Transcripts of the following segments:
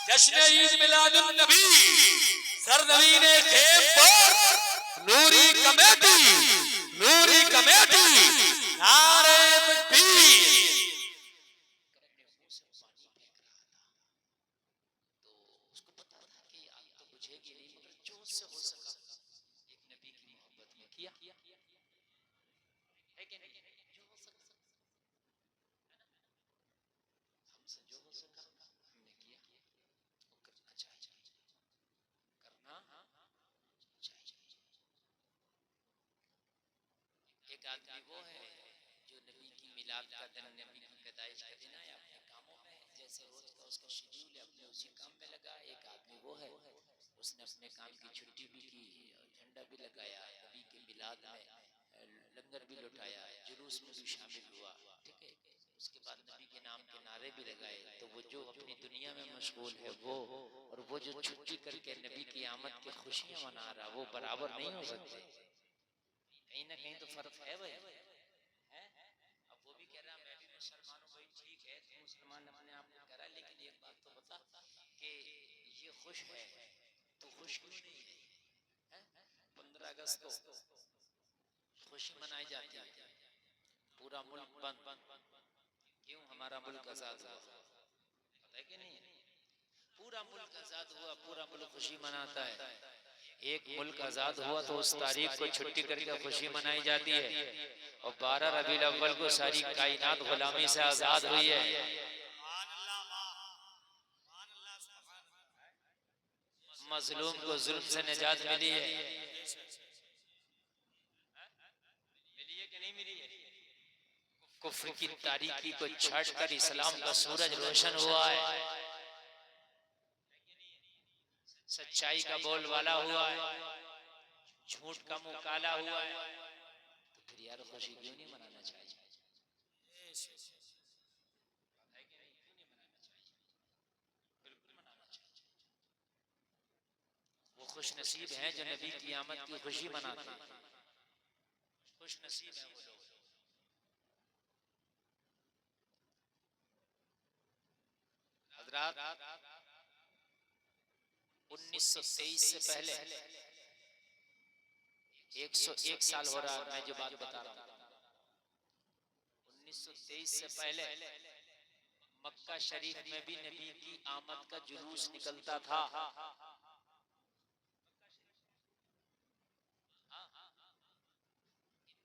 जश्न ईद मिलादुन नबी सरनवीन खेम पर नूरी कमेटी नारे तकबीर। तो उसको पता था कि आग तो बुझेगी नहीं, मगर जो उससे हो सका एक नबी की मोहब्बत में किया है कि नहीं? जो हो सका हमसे, जो हो सका हमने किया। करना चाहिए, करना चाहिए। एक आदमी वो है जो नबी की मिलाद का दिन, नबी की पैदाइश का दिन है, अपने कामों में जैसे रोज का उसका शेड्यूल है, अपने उसी काम में लगा। एक आदमी वो है उसने अपने काम की छुट्टी भी की, झंडा भी लगाया, नबी के मिलाद में लंगर भी लुटाया, जुलूस में भी शामिल हुआ, ठीक है। उसके बाद नबी के नाम के नारे भी लगाए। तो वो जो अपनी दुनिया में मशगूल है वो, और वो जो छुट्टी करके नबी की आमद की खुशियां मना रहा, वो बराबर नहीं हो सकते। कहीं ना कहीं तो फर्क है भाई, है? अब वो भी कह रहा मैं भी मुसलमान हूँ, भाई ठीक है, तू मुसलमान अपने आप को कह रहा है, लेकिन एक बात तो बता कि ये खुश है, तू खुश क्यों नहीं है? 15 अगस्त को खुशी मनाई जाती है, पूरा मुल्क बंद, क्यों? हमारा मुल्क आजाद हुआ, पता है कि नहीं? पूरा मुल्क आजाद हुआ, पूरा मुल्क खुशी मनाता है। एक मुल्क आजाद हुआ तो उस तारीख को छुट्टी करके खुशी मनाई जाती है, और 12 रबीउल अव्वल को सारी कायनात गुलामी से आजाद हुई है। मजलूम को जुल्म से निजात मिली है, मिली है कि नहीं मिली है? कुफ्र की तारीकी को छाट कर इस्लाम का सूरज रोशन हुआ है, सच्चाई का बोलबाला हुआ है, झूठ का मुंह काला हुआ है। तो फिर यार खुशी क्यों नहीं मनाना चाहिए? बिल्कुल मनाना चाहिए। वो खुश नसीब हैं जो नबी की आमद की खुशी मनाते हैं, खुश नसीब हैं वो लोग। हजरात 1923 से पहले 101 साल हो रहा है, मैं जो बात बता रहा हूँ, 1923 से पहले मक्का शरीफ में भी नबी की आमद का जुलूस निकलता था।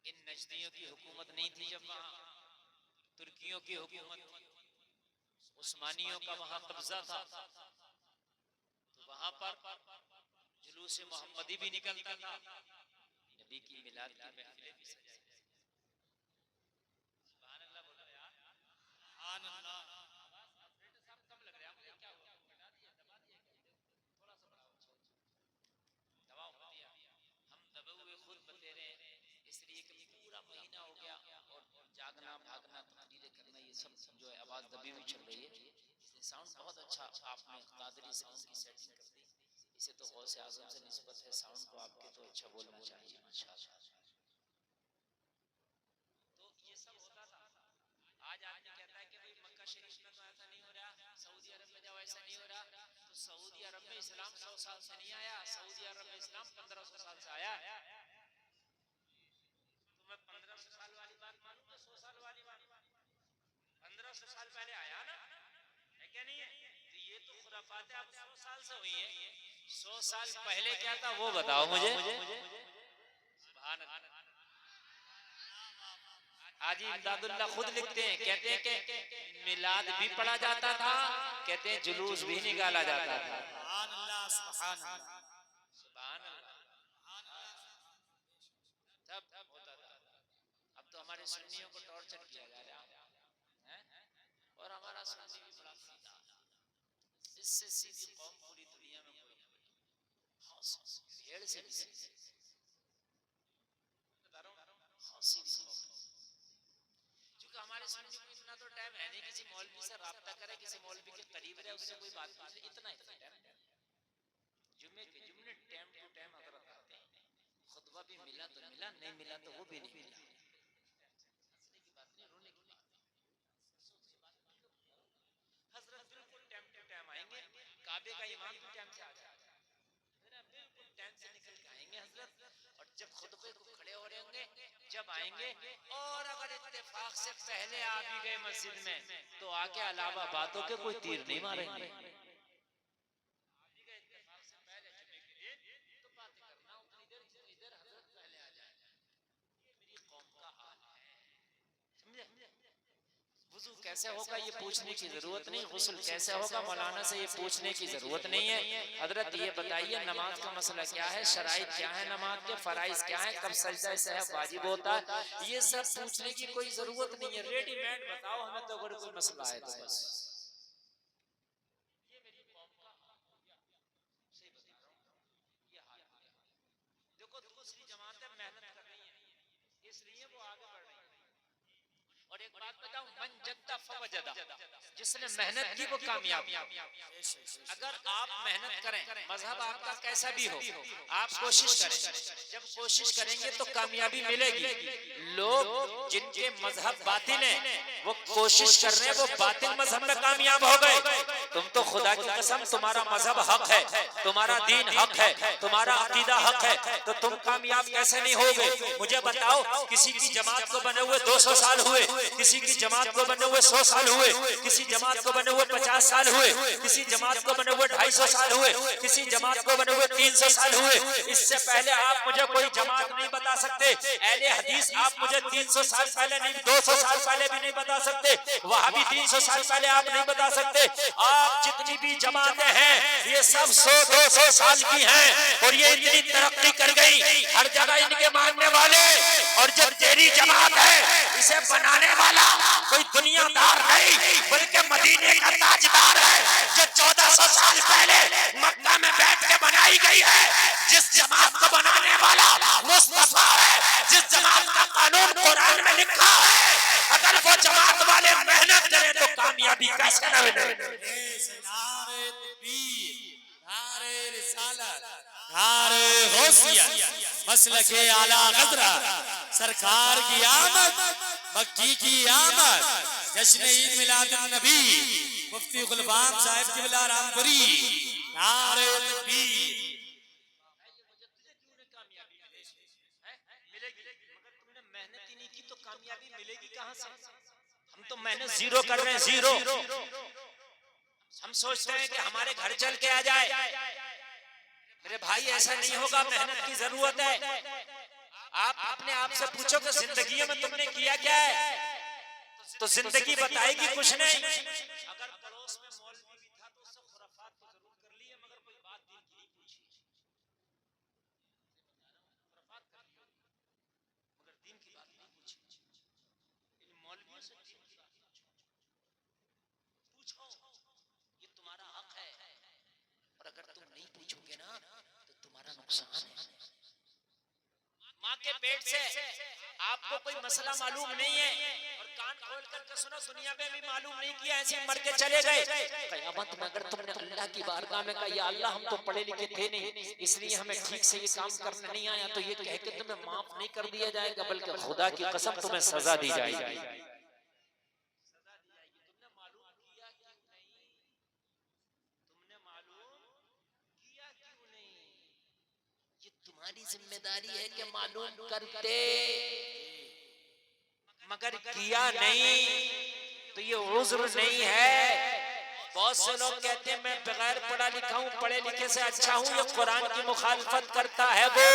इन नजदियों की हुकूमत नहीं थी जब वहां, तुर्कियों की हुकूमत थी, उस्मानियों का वहां कब्जा था, तो वहां पर जुलूस मोहम्मदी भी निकलता था, नबी की मिलाद की महफिलें भी सजाई। सुभान अल्लाह बोलो यार, सुभान अल्लाह। ऑपरेटर साहब कम लग रहा है मुझे, क्या हुआ? घटा दिया, दबा दिया क्या? थोड़ा सा बढ़ाओ, दबाओ मत दिया, हम दबे हुए खुद बते रहे हैं, इसलिए कि पूरा महीना हो गया और जागना भागना तकरीरें करना ये सब जो है, आवाज दबी हुई चल रही है। साउंड बहुत अच्छा आपने कादरी साउंड की सेटिंग कर दी, इसे तो गौसे आजम से निस्बत है, साउंड को आपके तो अच्छा बोलना चाहिए माशाअल्लाह। तो ये सब होता था। आज आदमी कहता है कि भाई मक्का शरीफ में तो ऐसा नहीं हो रहा, सऊदी अरब में जाओ ऐसा नहीं हो रहा। तो सऊदी अरब में इस्लाम 100 साल से नहीं आया, सऊदी अरब में इस्लाम 1500 साल से आया। तो मैं 1500 साल वाली बात मानूं या 100 साल वाली बात? 1500 साल पहले आया ना, है क्या नहीं है? तो ये तो खुराफात अब 100 साल से हुई है। 100 साल पहले क्या था वो बताओ मुझे। सुभान अल्लाह। हाजी इमदादुल्लाह खुद लिखते हैं, कहते हैं कि मिलाद भी पढ़ा जाता था, कहते हैं जुलूस भी निकाला जाता था। सुभान अल्लाह, सुभान अल्लाह, सुभान अल्लाह, सब होता था। अब तो हमारे सुन्नियों को टॉर्चर किया जा रहा है, और हमारा सुन्नी भी बड़ा सीधा, इससे सीधी कौम पूरी दुनिया में कोई नहीं, भेड़ से भी सीधी, क्योंकि हमारे सुन्नी को इतना तो टाइम है नहीं किसी मौलवी से राब्ता करे, किसी मौलवी के करीब रहे, उससे कोई बात पूछे, इतना ही टाइम। जुम्मे के जुम्मे टाइम टू टाइम हजरत आते हैं, खुतबा भी मिला तो मिला, नहीं मिला तो वो भी नहीं मिला। हंसने की बात नहीं, रोने की बात। हजरत बिल्कुल टाइम टू टाइम आएंगे, काबे का इमाम भी टाइम से आ जाता है, बिल्कुल टाइम से निकल के आएंगे हजरत, और जब खुतबे को खड़े हो रहे होंगे जब आएंगे, और अगर इत्तेफाक से पहले आ भी गए मस्जिद में तो आके अलावा बातों के कोई तीर नहीं मारेंगे। वुजू कैसे होगा ये पूछने की जरूरत नहीं, गुस्ल कैसे होगा मौलाना से ये पूछने की जरूरत नहीं है। हजरत ये बताइए नमाज का मसला क्या है, शराइत क्या है, नमाज के फराइज क्या है, कब सजदा सहव वाजिब होता है, ये सब पूछने की कोई जरूरत नहीं है। रेडीमेड बताओ हमें तो अगर कोई मसला है तो बस। ये मेरी कौम का सही बता रहा हूं, ये हाल है। देखो दूसरी जमातें मेहनत कर रही हैं इसलिए वो आगे बढ़ रही है। और एक बात बताऊं, मन जद्दा फवजदा, जिसने मेहनत की वो कामयाब। अगर आप मेहनत करें, मजहब आपका कैसा भी हो, आप कोशिश करें, जब कोशिश करेंगे तो कामयाबी मिलेगी। लोग जिनके मजहब बातिल हैं वो कोशिश कर रहे हैं, वो बातिल मजहब में कामयाब हो गए। तुम तो खुदा की कसम तुम्हारा मजहब हक है, तुम्हारा दीन हक है, तुम्हारा अकीदा हक है, तो तुम कामयाब कैसे नहीं होगे? मुझे बताओ, किसी की जमात को बने हुए 200 साल हुए, किसी की जमात को बने हुए 100 साल हुए, किसी जमात को बने हुए 50 साल हुए, किसी जमात को बने हुए 250 साल हुए, किसी जमात को बने हुए 300 साल हुए। इससे पहले आप मुझे कोई जमात नहीं बता सकते। अहले हदीस आप मुझे 300 साल पहले नहीं, 200 साल पहले भी नहीं बता सकते। वहां भी 300 साल पहले आप नहीं बता सकते। आप जितनी भी जमातें हैं ये सब 100-200 साल की हैं और ये इतनी तरक्की कर गई, हर जगह इनके मानने वाले। और जो तेरी जमात है इसे बनाने वाला कोई दुनियादार नहीं बल्कि मदीने का ताजदार है, जो 1400 साल पहले मक्का में बैठ के बनाई गई है। जिस जमात को बनाने वाला मुस्तफा है, जिस जमात का कानून कुरान में लिखा है, अगर वो जमात वाले मेहनत करें तो कामयाबी कैसे न मिले। नारे तकबीर, नारे रिसालत, नारे गौसिया, मसलके आला गदरा, सरकार की आमद, मक्की की आमद, जश्न ईद मिलादुन नबी, मुफ्ती गुलबाम साहिब किबला रामपुरी, नारे तकबीर। मेहनत ही नहीं की तो कामयाबी मिलेगी कहां से? हम तो मेहनत जीरो कर रहे हैं, जीरो। हम सोचते हैं कि हमारे घर चल के आ जाए। मेरे भाई ऐसा नहीं होगा, मेहनत की जरूरत है। आप अपने आप से पूछो कि जिंदगी में तुमने किया क्या है, तो जिंदगी बताएगी कुछ नहीं। अगर पड़ोस में मौलवी भी था तो उससे खुराफात तो जरूर कर ली है, मगर कोई बात दिन की नहीं पूछी। खुराफात कर ली मगर दिन की बात नहीं पूछी। इन मौलवियों से दिन की बात पूछो, ये तुम्हारा हक है। और अगर तुम नहीं पूछोगे ना तो तुम्हारा नुकसान है। माँ के पेट से आपको कोई मसला मालूम नहीं है और कान खोल करके सुनो, दुनिया में भी मालूम नहीं किया, ऐसे मर के चले गए। क़यामत में अगर तुमने अल्लाह की बारगाह में कहा या अल्लाह हम तो पढ़े लिखे थे नहीं इसलिए हमें ठीक से ये काम करने नहीं आया, तो ये कह के तुम्हें माफ नहीं कर दिया जाएगा बल्कि खुदा की कसम तुम्हें सजा दी जाएगी। तुम्हारी जिम्मेदारी है कि मालूम करते, मगर किया नहीं तो ये उज़्र नहीं है। बहुत से लोग कहते हैं मैं बगैर पढ़ा लिखा हूँ, पढ़े लिखे से अच्छा हूँ, ये कुरान की मुखालफत करता है वो।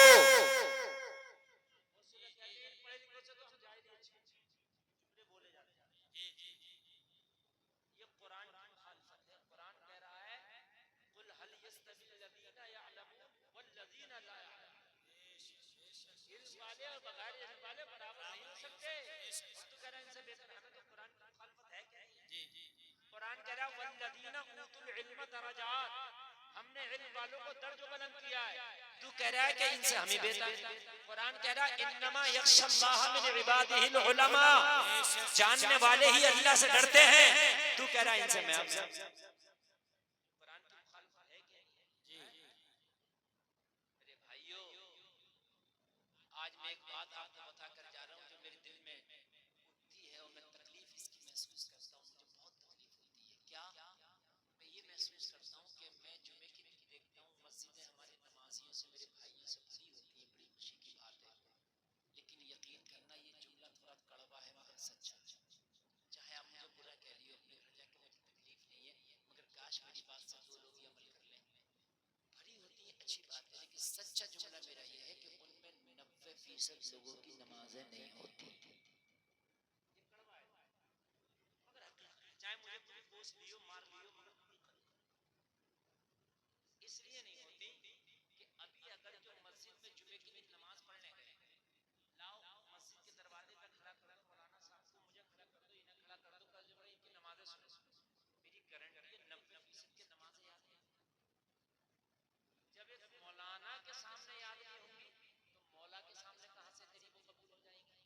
कुरान कह रहा है वल्लज़ीना ऊतुल इल्म दरजात, हमने इल्म वालों को दर्ज बुलंद किया है। तू कह रहा है कि इनसे हमें बेहतर। कुरान कह रहा है इन्नमा यख्शल्लाह मिन इबादिहिल उलमा, जानने वाले ही अल्लाह से डरते हैं। तू कह रहा है इनसे मैं आपसे। कुरान की मुखालफत है क्या? जी मेरे भाइयों, आज मैं एक बात आपको बताकर जा रहा हूँ जो मेरे दिल में उठती है और मैं तकलीफ इसकी महसूस करता हूँ, मुझे बहुत तकलीफ होती है। क्या? मैं ये महसूस करता हूँ कि मैं से मेरे भाइयों से भरी होती है, बड़ी खुशी की बात है। लेकिन यकीन करना ये जुमला थोड़ा कड़वा है मगर सच्चा। चाहे आप मुझे बुरा कह लियो, अपने घर जाके मुझे तकलीफ नहीं है, मगर काश मेरी बात से दो लोग ये अमल कर लें। भरी होती है अच्छी बात है, लेकिन सच्चा जुमला मेरा ये है कि उनमें 90% लोगों की नमाजें नहीं होती। चाहे मुझे पूरी पोस्ट लियो, मार लियो, मगर इसलिए नहीं होती कि अभी अगर जो मस्जिद में जुमे की दिन नमाज पढ़ने गए, लाओ मस्जिद के दरवाजे पर खड़ा कर दो, मौलाना साहब को मुझे खड़ा कर दो, इन्हें खड़ा कर दो, कल जो बड़ी इनकी नमाजें सुनो, मेरी गारंटी है 90% की नमाजें याद नहीं। जब एक मौलाना के सामने याद नहीं होंगी तो मौला के सामने कहां से तेरी वो कबूल हो जाएगी।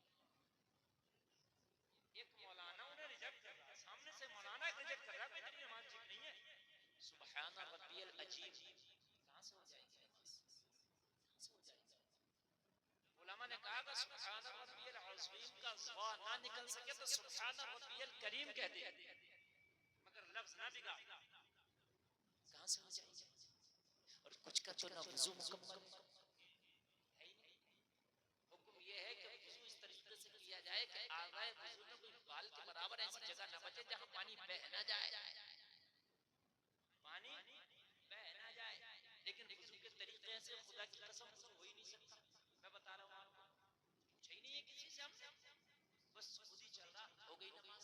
एक मौलाना उन्हें रिजेक्ट कर रहा है, सामने से मौलाना रिजेक्ट कर रहा है, भाई तेरी नमाज ठीक नहीं है, सुबहान रब्बियल अजीब, कहां से हो जाएगी नमाज, कहां से हो जाएगी। उलमा ने कहा कि सुबहान रब्बियल अज़ीम का ज़ा ना निकल सके तो सुबहान रब्बियल करीम कह दे, मगर लफ्ज ना बिगाड़, कहां से हो जाएगी। और कुछ का तो ना वुजू मुकम्मल है ही नहीं। हुक्म ये है कि वुजू इस तरीके से किया जाए कि आगाए वुजू में कोई बाल के बराबर ऐसी जगह ना बचे जहां पानी बह ना जाए, पानी बह ना जाए। लेकिन वुजू के तरीके से खुदा की कसम वुजू हो ही नहीं सकता। मैं बता रहा हूं आपको, पूछा ही नहीं है किसी से हमने, बस खुद ही चल रहा, हो गई नमाज।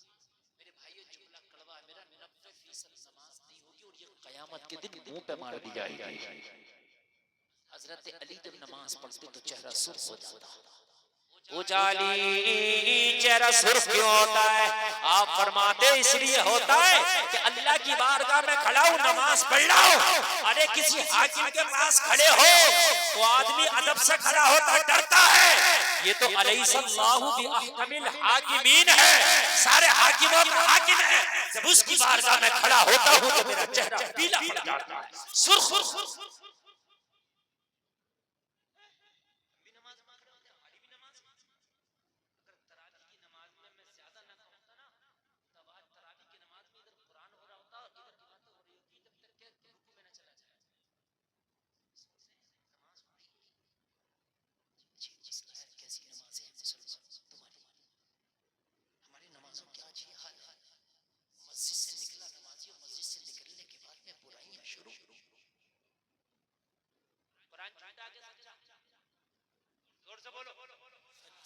मेरे भाइयों जुमला कड़वा है मेरा, 90% नमाज नहीं होगी और ये कयामत के दिन मुंह पे मार दी जाएगी। हजरत अली जब नमाज पढ़ते तो चेहरा सुर्ख हो जाता। उजाली चेहरा सुर्ख क्यों होता है? आप फरमाते इसलिए होता है कि अल्लाह की बारगाह में खड़ा हूं, नमाज पढ़ रहा हूं। अरे किसी हाकिम के पास खड़े हो तो आदमी अदब से खड़ा होता डरता है। ये तो अलैहिस्सलाहु बिअहकमिल हाकिमीन है, सारे हाकिमों का हाकिम है। जब उसकी बारगाह में खड़ा होता हूं तो मेरा चेहरा पीला पड़ जाता है, सुर्ख।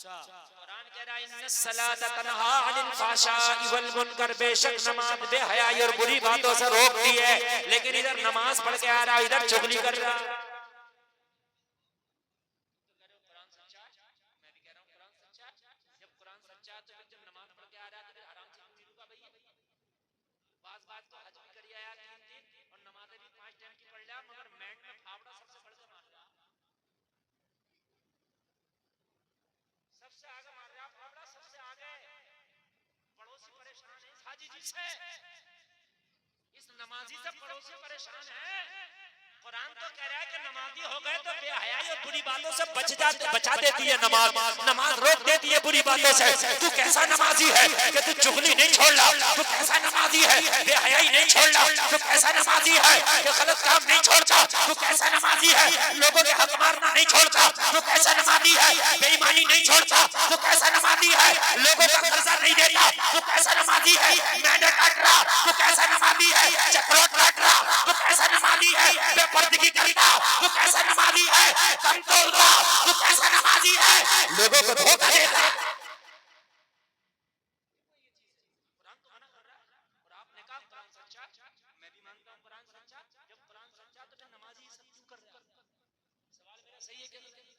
कुरान कह रहा है इन्नस्सलात तन्हा अनिल फ़ाहशाइ वल मुनकर, बेशक नमाज बेहयाई और बुरी बातों से रोकती है। लेकिन इधर नमाज पढ़ के आ रहा, इधर चुगली कर रहा। कुरान सच्चा, मैं भी कह रहा हूं कुरान सच्चा। जब कुरान सच्चा तो जब नमाज पढ़ के आ रहा तो आराम से क्यों नहीं रुका भैया। बात तो हज भी कर आया 3 दिन और नमाजें भी 5 टाइम की पढ़ लिया, मगर मैंड में फावड़ा सबसे बढ़ के मार रहा, सबसे आगे मार रहा फावड़ा, सबसे आगे। पड़ोसी परेशान है इस हाजी जी से, इस नमाजी से पड़ोसी परेशान है। कुरान तो कह रहा है कि नमाजी हो गए तो बेहयाई और बुरी बातों से बचा देती है नमाज, नमाज रोक देती है बुरी बातों से। तू कैसा नमाजी है कि तू चुगली नहीं छोड़ रहा, तू कैसा नमाजी है बेहयाई नहीं छोड़ रहा, तू कैसा नमाजी है कि गलत काम नहीं छोड़ता, तू कैसा नमाजी है लोगों के हक मारना नहीं छोड़ता, तू कैसा नमाजी है बेईमानी नहीं छोड़ता, तू कैसा नमाजी है लोगों का कर्जा नहीं देता, तू कैसा नमाजी है मैंने काट रहा, तू कैसा नमाजी है चक्रोट काट रहा, तू कैसा नमाजी है बेपर्दगी करता, तू कैसा नमाजी है कम तोड़ता, तू कैसा नमाजी है लोगों को धोखा देता। कुरान तो मना कर रहा है और आपने कहा कुरान सच्चा, मैं भी मानता हूं कुरान सच्चा। जब कुरान सच्चा तो फिर नमाजी सब क्यों कर रहा है? सवाल मेरा सही है कि नहीं?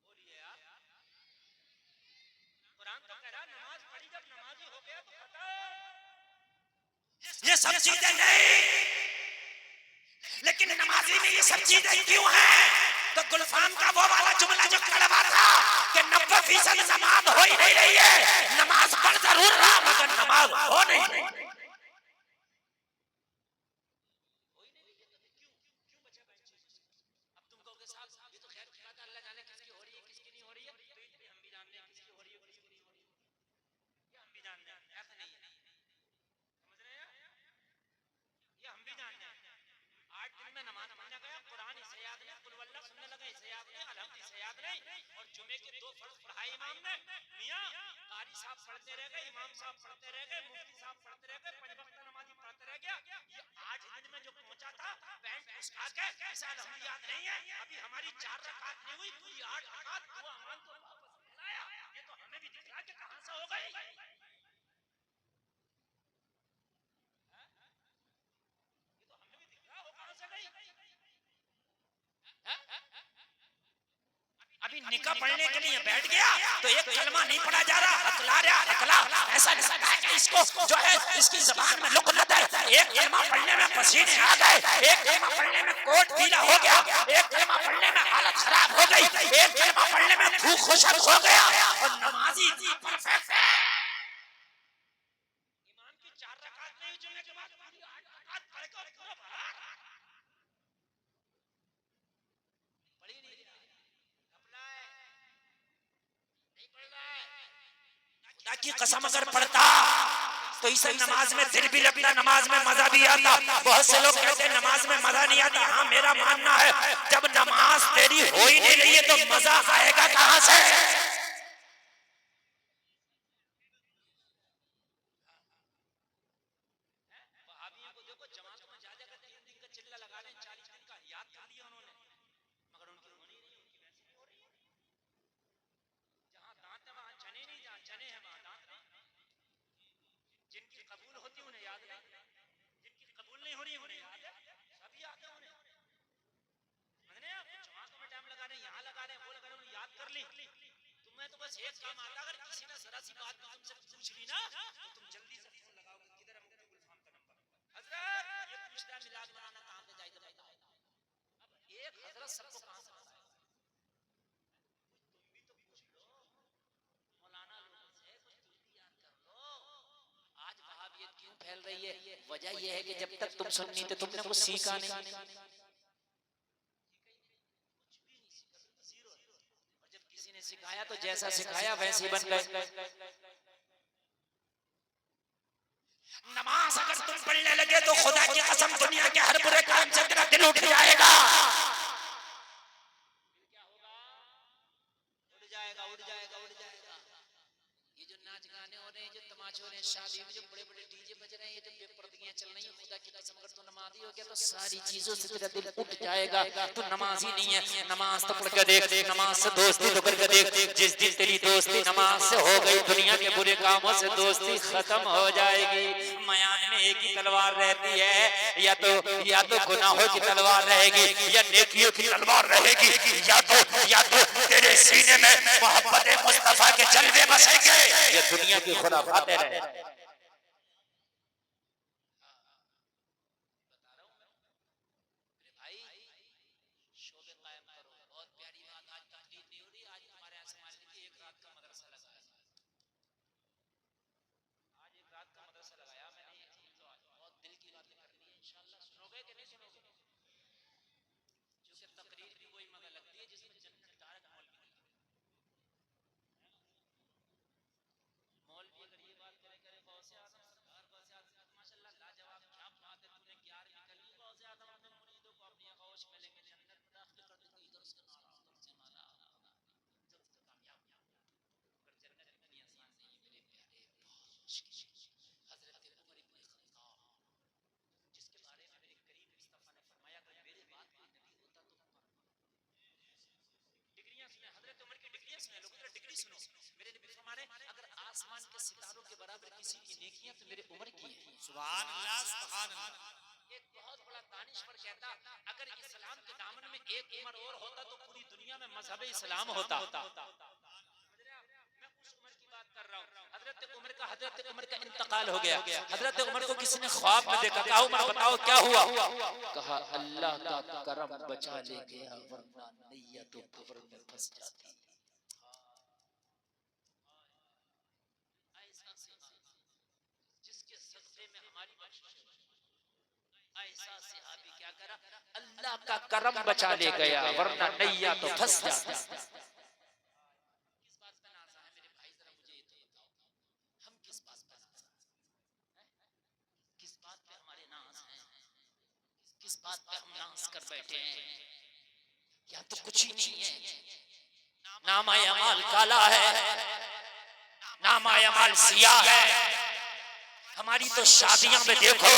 बोलिए आप। कुरान तो कह रहा नमाज पढ़ी, जब नमाजी हो गया तो खत्म। ये सब चीजें नहीं, लेकिन नमाजी में ये सब चीजें क्यों हैं? तो गुलफाम का वो वाला जुमला जो कड़वा था कि 90% नमाज हो ही नहीं रही है, नमाज पढ़ जरूर रहा मगर नमाज हो नहीं रही। अब तुम कहोगे साहब ये तो खैर की बात है, अल्लाह जाने किसकी हो रही है किसकी नहीं हो रही है, तो हम भी जानते हैं किसकी हो रही है किसकी नहीं हो रही है, ये हम भी जानते हैं, ऐसा नहीं है, समझ रहे हैं? ये हम भी जानते हैं। 8 दिन में नमाज पढ़ने गया, कुरान इसे सुनने लगे, इसे याद नहीं, अलहमदी से याद नहीं। और जुमे के 2 फर्ज पढ़ाए इमाम ने, मियां कारी साहब पढ़ते रह गए, इमाम साहब पढ़ते रह गए, मुफ्ती साहब पढ़ते रह गए, 5 वक्त नमाजी पढ़ते रह गया। ये 8 दिन में जो पहुंचा था पैंट उसका के, इसे अलहमदी याद नहीं है। अभी हमारी 4 रकात नहीं हुई, पूरी 8 रकात दुआ मान तो वापस बुलाया। ये तो हमें भी दिख रहा है कि कहां से हो गई। ये तो हमें भी दिख रहा हो कहां से गई। अभी निकाह पढ़ने के लिए बैठ गया तो एक कलमा नहीं पढ़ा जा रहा, हकला रहा, हकला ऐसा नहीं है कि इसको जो है इसकी जुबान में लुकनत है। एक कलमा पढ़ने में पसीने आ गए, एक कलमा पढ़ने में कोट पीला हो गया, एक कलमा पढ़ने में हालत खराब हो गई, एक कलमा पढ़ने में थूक खुशक हो गया। और नमाजी इतनी परफेक्ट है, इमाम की 4 रकात नहीं जुमे के बाद पूरी 8 रकात पढ़ कर पूरा पढ़ा पढ़ी नहीं खुदा की कसम अगर पढ़ता तो इसे नमाज में दिल भी लगता, नमाज में मजा भी आता। बहुत से लोग कहते हैं नमाज में मजा नहीं आता। हाँ, मेरा मानना है जब नमाज तेरी हो ही नहीं रही है तो मजा आएगा कहां से। वहाबियों को देखो, जमात में जा जाकर 3 दिन का चिल्ला लगा रहे हैं, 40 दिन का याद कर लिया उन्होंने, मगर उनकी हो नहीं रही, उनकी वैसी हो रही है। जहां दांत है वहां चने नहीं, जहां चने हैं वहां दांत नहीं। जिनकी कबूल होती उन्हें याद नहीं, जिनकी कबूल नहीं हो रही उन्हें याद है, सब याद है उन्हें। समझ रहे हैं आप, जमातों में टाइम लगा रहे हैं, यहाँ लगा रहे हैं, वो लगा रहे हैं, उन्हें याद कर ली। तुम्हें तो बस एक काम आता, अगर किसी ने जरा सी बात तुमसे पूछ ली ना तो तुम जल्दी से फोन लगाओगे, किधर है मुफ्ती गुलफाम का नंबर, हजरत ये पूछता है मिलाद बनाना कहां पे जाएगा बताओ। अब एक हजरत सबको कहां से बताएगा, तुम भी तो पूछ लो मौलाना लोगों से, कुछ तुम भी याद कर लो। आज वहाबियत क्यों फैल रही है? वजह यह है कि जब तक तुम सुन्नी थे तुमने कुछ सीखा नहीं, कुछ भी नहीं सीखा, जीरो। और जब किसी ने सिखाया तो जैसा सिखाया वैसे बन गए। नमाज अगर तुम पढ़ने लगे तो खुदा की कसम दुनिया के हर बुरे काम से तेरा दिल उठ जाएगा। क्या होगा? उड़ जाएगा, उड़ जाएगा, उड़ जाएगा। ये जो नाच गाने हो रहे हैं, जो तमाशे हो रहे हैं, शादी में जो बड़े बड़े डीजे बज रहे हैं, ये जो बेपर्दगियां चल रही हैं, खुदा की कसम अगर तू नमाजी हो गया तो सारी चीजों से तेरा दिल उठ जाएगा। तू नमाजी नहीं है, नमाज तो पढ़ के देख, नमाज से दोस्ती तो करके देख। जिस दिन तेरी दोस्ती नमाज से हो गई दुनिया के बुरे कामों से दोस्ती खत्म हो जाएगी। मयान में एक ही तलवार रहती है, या तो गुनाहों की तलवार रहेगी या नेकियों की तलवार रहेगी, या तो तेरे सीने में मोहब्बत मुस्तफा के जलवे बसेंगे। ये दुनिया की खुराफातें रहे। भाई शोबे कायम करो, बहुत प्यारी बात। आज तकलीफ नहीं हो रही, आज हमारे यहाँ समाज में एक रात का मदरसा लगाया, आज एक रात का मदरसा लगाया मैंने। ये चीज तो आज बहुत दिल की बातें करनी है, इंशाल्लाह सुनोगे कि नहीं सुनोगे? क्योंकि तकरीर भी वही मगर लगती है जिसमें डायरेक्ट मौलवी अगर ये बात करे गौसे आजम सरकार, गौसे आजम माशाल्लाह लाजवाब क्या बात है, तूने 11वीं कर ली, गौसे आजम अपने मुरीदों को अपनी आगोश में लेके जन्नत में दाखिल कर दूंगी, इधर से नारा उधर से नारा, जब तक कामयाब। मगर जन्नत इतनी आसान नहीं है मेरे प्यारे, बहुत मुश्किल। हजरत उमर इब्न खत्ताब जिसके बारे में मेरे करीम मुस्तफा ने फरमाया अगर मेरे बाद कोई नबी होता तो डिग्रियां सुने, हजरत उमर की डिग्रियां सुने, लोग जरा डिग्री सुनो। मेरे नबी फरमाने अगर आसमान के सितारों के बराबर किसी की नेकियां तो मेरे उमर की है। सुभान अल्लाह, सुभान अल्लाह। एक बहुत बड़ा दानिश्वर कहता अगर इस्लाम के दामन में एक उमर और होता तो पूरी दुनिया में मजहब इस्लाम होता। मैं उस उमर की बात कर रहा हूं। हजरत उमर का इंतकाल हो गया। हजरत उमर को किसी ने ख्वाब में देखा, कहा उमर बताओ क्या हुआ? कहा अल्लाह का करम बचा ले गया वरना नैया तो कब्र में फंस जाती। जिसके सदक़े में हमारी बख्शिश है, ऐसा सहाबी क्या करा, अल्लाह का करम बचा ले गया वरना नैया तो फंस जाती। किस बात पे नाज़ है मेरे भाई, जरा मुझे ये तो बताओ, हम किस बात पे नाज़ हैं? किस बात पे हमारे नाज़ हैं? किस बात पे हम नाज़ कर बैठे हैं? या तो कुछ ही नहीं है, नामा अमाल काला है, नामा अमाल सिया है। हमारी तो शादियों में देखो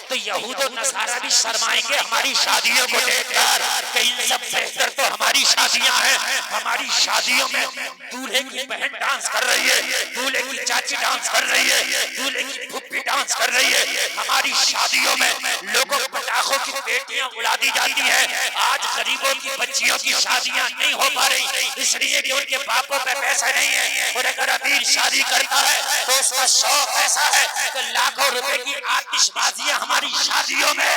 तो यहूद और नसारा भी शर्माएंगे हमारी शादियों को देखकर कि इन सब बेहतर तो हमारी शादियां हैं। हमारी शादियों में दूल्हे की बहन डांस कर रही है, दूल्हे की चाची डांस कर रही है, दूल्हे की फूफी डांस कर रही है। हमारी शादियों में लोगों पटाखों की पेटियां उड़ा दी जाती है। आज गरीबों की बच्चियों की शादियां नहीं हो पा रही इसलिए कि उनके बापों पे पैसा नहीं है। और अगर अमीर शादी करता है तो उसका शौक ऐसा है कि लाखों रुपए की आतिशबाजियां हमारी शादियों में।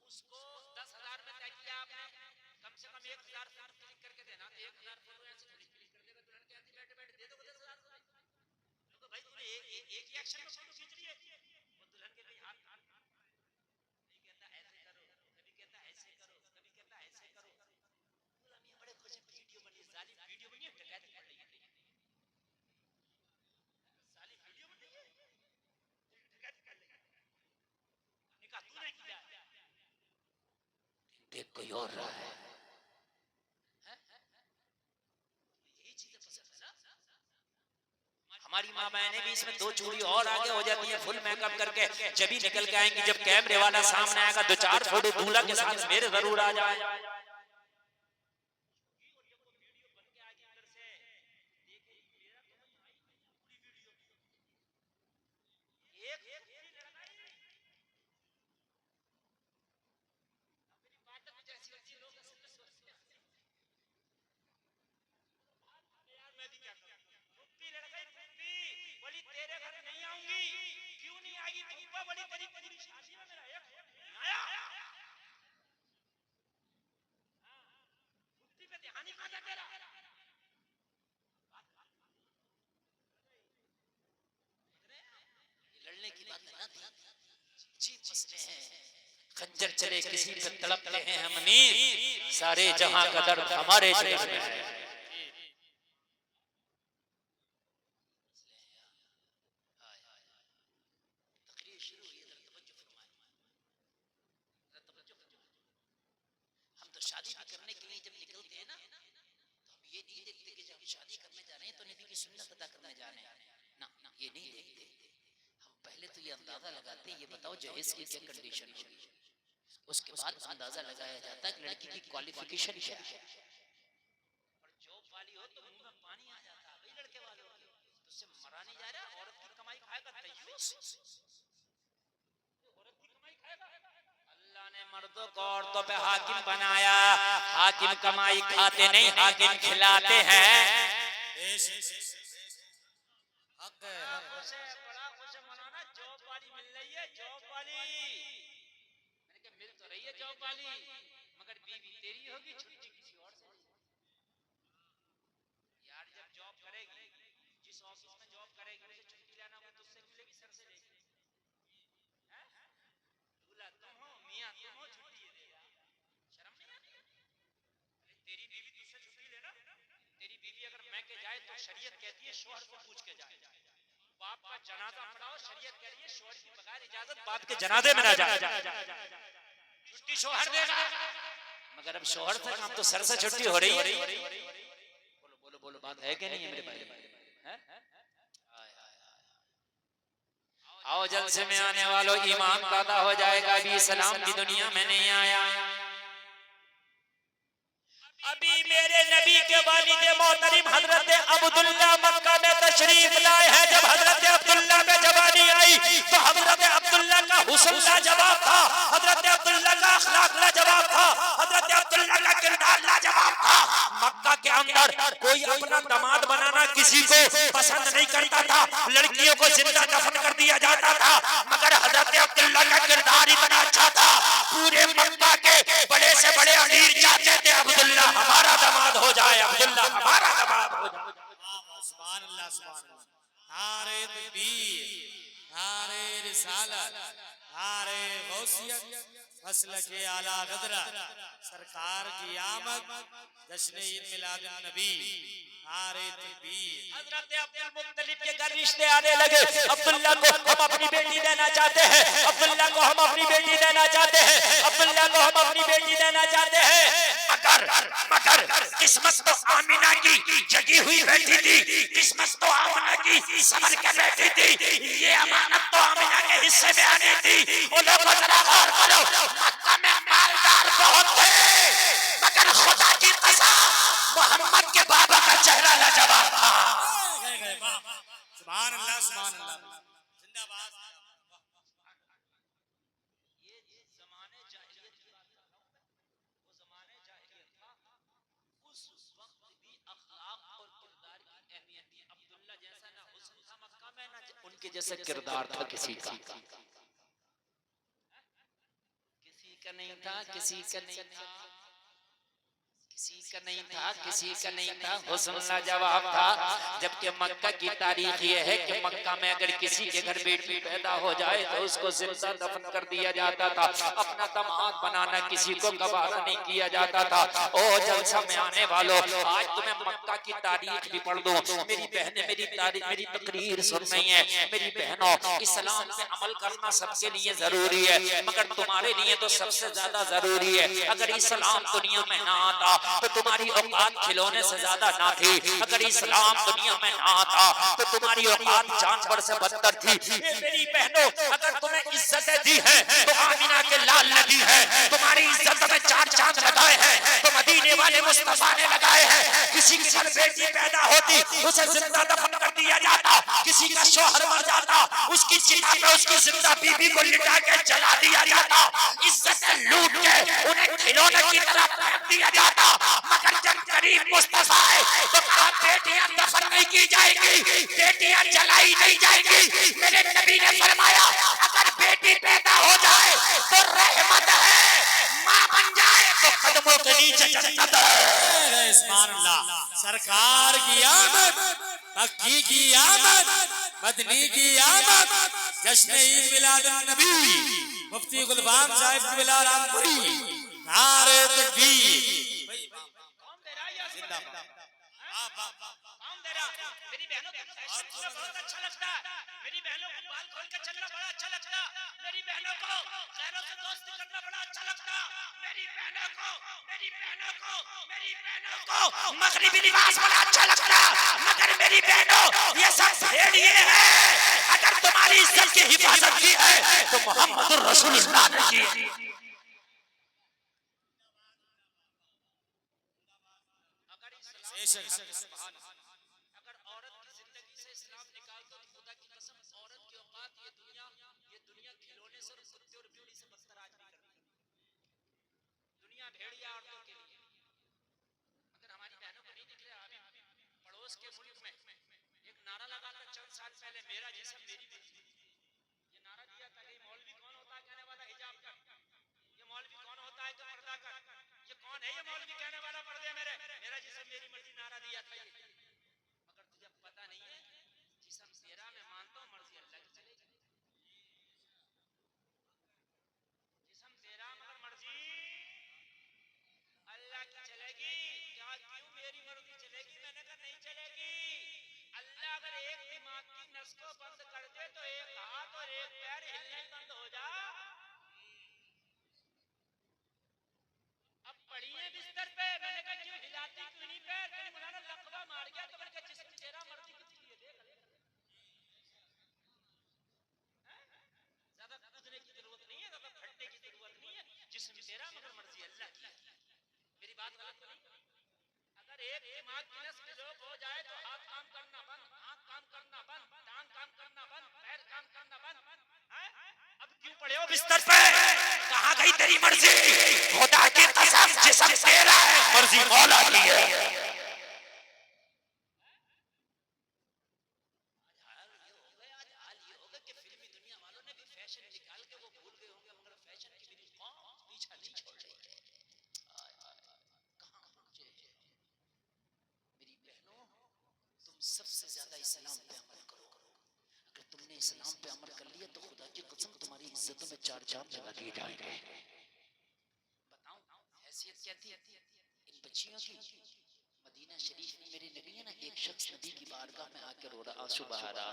उसको 10,000 में तय किया आपने, कम से कम 1,000 फोटो क्लिक करके देना। 1,000 फोटो ऐसे क्लिक कर देगा दुल्हन के हाथ बैठे बैठे दे दोगे 10,000। तो भाई तूने एक ही एक्शन में फोटो खींच ली है। वो दुल्हन के कहीं हाथ नहीं कहता ऐसे करो, कभी कहता ऐसे करो, कभी कहता ऐसे करो। दुल्हन ये बड़े खुश वीडियो बनी, जाली वीडियो बनी है, डकैती कर रही है। साली वीडियो बनी है, डकैती कर रही है। निकाह तूने किया है, देख कोई और रहा है। यही चीजें पसंद है ना। हमारी माँ बहनें भी इसमें 2 चूड़ी और आगे हो जाती है फुल मेकअप करके, जब ही निकल के आएंगी जब कैमरे वाला सामने आएगा 2-4 फोटो दूल्हा के साथ मेरे जरूर आ जाए। तेरे घर नहीं आऊंगी, क्यों नहीं आएगी? फूफा बड़ी तेरी पूरी शादी में मेरा एक आया, फूफी पे ध्यान ही कहां था तेरा? लड़ने की बात ना थी, जी मसले हैं। खंजर चले किसी पे तड़पते हैं हम नीर, सारे जहां का दर्द हमारे जिगर में है। शादी करने के लिए जब निकलते हैं ना तो हम ये नहीं देखते कि जब हम शादी करने जा रहे हैं तो नबी की सुन्नत अदा करने जा रहे हैं ना, ये नहीं देखते। हम पहले तो ये अंदाजा लगाते हैं, ये बताओ जहेज की क्या कंडीशन होगी, उसके बाद अंदाजा लगाया जाता है कि लड़की की क्वालिफिकेशन क्या है। और जॉब वाली हो तो मुंह में पानी आ जाता है भाई लड़के वालों के, तो उससे मरा नहीं जा रहा, औरत की कमाई खाएगा तय्यूस। मर्दों को औरतों पे हाकिम बनाया, हाकिम कमाई खाते नहीं हाकिम खिलाते हैं। बड़ा खुश मनाना, जॉब वाली मिल रही है, जॉब वाली। मैंने कहा मिल तो रही है जॉब वाली, मगर बीवी तेरी होगी, छुट्टी किसी और से। यार जब जॉब करेगी, जिस ऑफिस में जॉब करेगी उसे छुट्टी लेना होगा तो उससे मिलेगी, सर से लेगी। दूल्हा तुम हो, मियां तुम हो, छुट्टी देगा, शर्म नहीं आती? तेरी बीवी तुझसे छुट्टी लेना, तेरी बीवी अगर मैं के जाए तो शरीयत कहती है शौहर को पूछ के जाए। बाप का जनाजा पढ़ाओ, शरीयत कह रही है शौहर की बगैर इजाजत बाप के जनाजे में ना जाए, छुट्टी शौहर देगा। मगर अब शौहर से काम तो सर से छुट्टी हो रही है। बोलो बोलो बोलो, बात है कि नहीं है मेरे भाई? आओ जलसे में आने वालों, ईमान पैदा हो जाएगा, अभी इस्लाम की दुनिया में नहीं आया। अभी मेरे नबी के वालिद मोहतरम हजरत अब्दुल्ला मक्का में तशरीफ लाए हैं। जब हजरत अब्दुल्ला में जवानी आई तो हजरत अब्दुल्ला का हुस्न लाजवाब था, हजरत अब्दुल्ला का अखलाक लाजवाब था, हजरत हजरत अब्दुल्ला का किरदार लाजवाब था। मक्का के अंदर कोई अपना दामाद बनाना किसी को पसंद नहीं करता था, लड़कियों को जिंदा दफन कर दिया जाता था, मगर हजरत अब्दुल्ला का किरदार इतना अच्छा था, पूरे मक्का के बड़े से बड़े अमीर चाहते थे अब्दुल्ला हमारा दामाद हो जाए, अब्दुल्ला हमारा दामाद हो जाए। सुभान अल्लाह, सुभान अल्लाह। नारे तकबीर, नारे रिसालत, नारे गौसियत, मसलके आला गदरा, सरकार की आमद, जश्न ईद मिलाद नबी, नारे तकबीर। हजरत अब्दुल मुत्तलिब के घर रिश्ते आने लगे, अब्दुल्ला को हम अपनी बेटी देना चाहते हैं, अब्दुल्ला को हम अपनी बेटी देना चाहते हैं, अब्दुल्ला को हम अपनी बेटी देना चाहते हैं। मगर किस्मत तो आमिना की जगी हुई बैठी थी, किस्मत तो आमिना की संभल के बैठी थी, ये अमानत तो आमिना के हिस्से में आनी थी। वो लोग जरा गौर करो, मक्का में मालदार बहुत थे, मगर खुदा की कसम मोहम्मद के बाबा का चेहरा लाजवाब था। सुभान अल्लाह, सुभान अल्लाह, जिंदाबाद। ये जमाने जाहिलियत की बात कर रहा हूं मैं, वो जमाने जाहिलियत था, उस वक्त भी अखलाक और किरदार की अहमियत थी। अब्दुल्ला जैसा ना हुस्न था मक्का में, ना उनके जैसा किरदार था किसी का नहीं था, किसी का नहीं था, किसी का नहीं था, किसी का नहीं था, हुस्न लाजवाब था। जबकि मक्का की तारीख ये है कि मक्का में अगर किसी के घर बेटी पैदा हो जाए तो उसको जिंदा दफन कर दिया जाता था, अपना दामाद बनाना किसी को गवारा नहीं किया जाता था। ओ जलसा में आने वालों, आज तुम्हें मक्का की तारीख भी पढ़ दूं। मेरी बहनें मेरी तकरीर सुन रही है, मेरी बहनों, इस्लाम पे अमल करना सबके लिए जरूरी है, मगर तुम्हारे लिए तो सबसे ज्यादा जरूरी है। अगर इस्लाम दुनिया में ना आता तो तुम्हारी औकात खिलौने से ज्यादा ना थी, अगर इस्लाम दुनिया में ना आता तो तुम्हारी औकात जानवर से बदतर थी। मेरी बहनों, अगर तुम्हें इज्जतें दी है तो आमिना के लाल ने दी है, तुम्हारी इज्जत में 4 चांद लगाए हैं तो मदीने वाले मुस्तफा ने लगाए हैं। किसी की घर बेटी पैदा होती उसे जिंदा दफन कर दिया जाता, किसी का शौहर मर जाता उसकी चिता पे उसकी जिंदा बीबी को लिटा के जला दिया जाता, इज्जतें लूट के उन्हें खिलौने की तरह फेंक दिया जाता। मगर जब करीब मुस्तफा आए तो कहा बेटियां दफन नहीं की जाएंगी, बेटियां जलाई नहीं जाएंगी। मेरे नबी ने फरमाया अगर बेटी पैदा हो जाए तो रहमत है, मां बन जाए तो कदमों के नीचे जन्नत है। सुभान अल्लाह। सरकार की आमद, मक्की की आमद, मदनी की आमद, जश्न ईद मिलाद नबी, मुफ्ती गुलबाम साहिब की बिलाल रामपुरी, नारे तकबीर। मेरी बहनों को फैशन बहुत अच्छा लगता है, मेरी बहनों को बाल खोल के चलना बड़ा अच्छा लगता, मेरी बहनों को गैरों से दोस्ती करना बड़ा अच्छा लगता, मेरी बहनों को मगरिबी लिबास बड़ा अच्छा लगता। मगर मेरी बहनों, ये सब भेड़िए हैं, अगर तुम्हारी इज्जत की हिफाजत की है तो मोहम्मद रसूलुल्लाह ने की है। अगर औरत की जिंदगी से इस्लाम निकाल दो, खुदा की कसम औरत की औकात ये दुनिया खिलौने से, कुत्ते और बिल्ली से बदतर आज भी करती है। दुनिया भेड़िया औरतों के लिए। अगर हमारी बहनों को नहीं दिख रहा, अभी पड़ोस के मुल्क में एक नारा लगा था चंद साल पहले, मेरा जिस्म मेरी बीवी। ये नारा दिया था कि मौलवी कौन होता है कहने वाला हिजाब का, ये मौलवी कौन होता है कि पर्दा का, ये कौन है ये मौलवी कहने वाला पर्दे मेरे, मेरा जिस्म मेरी मर्जी नारा दिया था ये। मगर तुझे पता नहीं है जिस्म तेरा मैं मानता हूं, मर्जी अल्लाह की चलेगी। जिस्म तेरा मगर मर्जी अल्लाह की चलेगी। क्या क्यों मेरी मर्जी चलेगी? मैंने कहा नहीं चलेगी। अल्लाह अगर एक दिमाग की नस को बंद कर दे तो एक हाथ और एक पैर हिलने बंद हो जा। अब पड़ी है बिस्तर पे, मैंने कहा क्यों हिलाती क्यों नहीं पैर? मैंने मौलाना लकवा मार गया तो मैंने कहा जिस्म तेरा मर्जी किसकी है देख ले। ज्यादा कूदने की जरूरत नहीं है, ज्यादा फटने की जरूरत नहीं है, जिस्म तेरा मगर मर्जी अल्लाह की। मेरी बात गलत तो नहीं? अगर एक दिमाग की नस ब्लॉक हो जाए तो हाथ काम करना बंद, आंख काम करना बंद, टांग काम करना बंद, पैर काम करना बंद। अब क्यों पड़े हो बिस्तर पे? कहां कहाँ गई तेरी मर्जी? खुदा की कसम जिस्म तेरा है, मर्जी मौला की है। सबसे ज्यादा इस्लाम पे अमल करो। अगर तुमने इस्लाम पे अमल कर लिया तो खुदा की कसम तुम्हारी इज्जतों में चार चांद लगा दिए जाएंगे। बताऊं हैसियत क्या थी इन बच्चियों की? मदीना शरीफ में मेरे नबी है ना, एक शख्स नबी की बारगाह में आकर रो रहा, आंसू बहा रहा।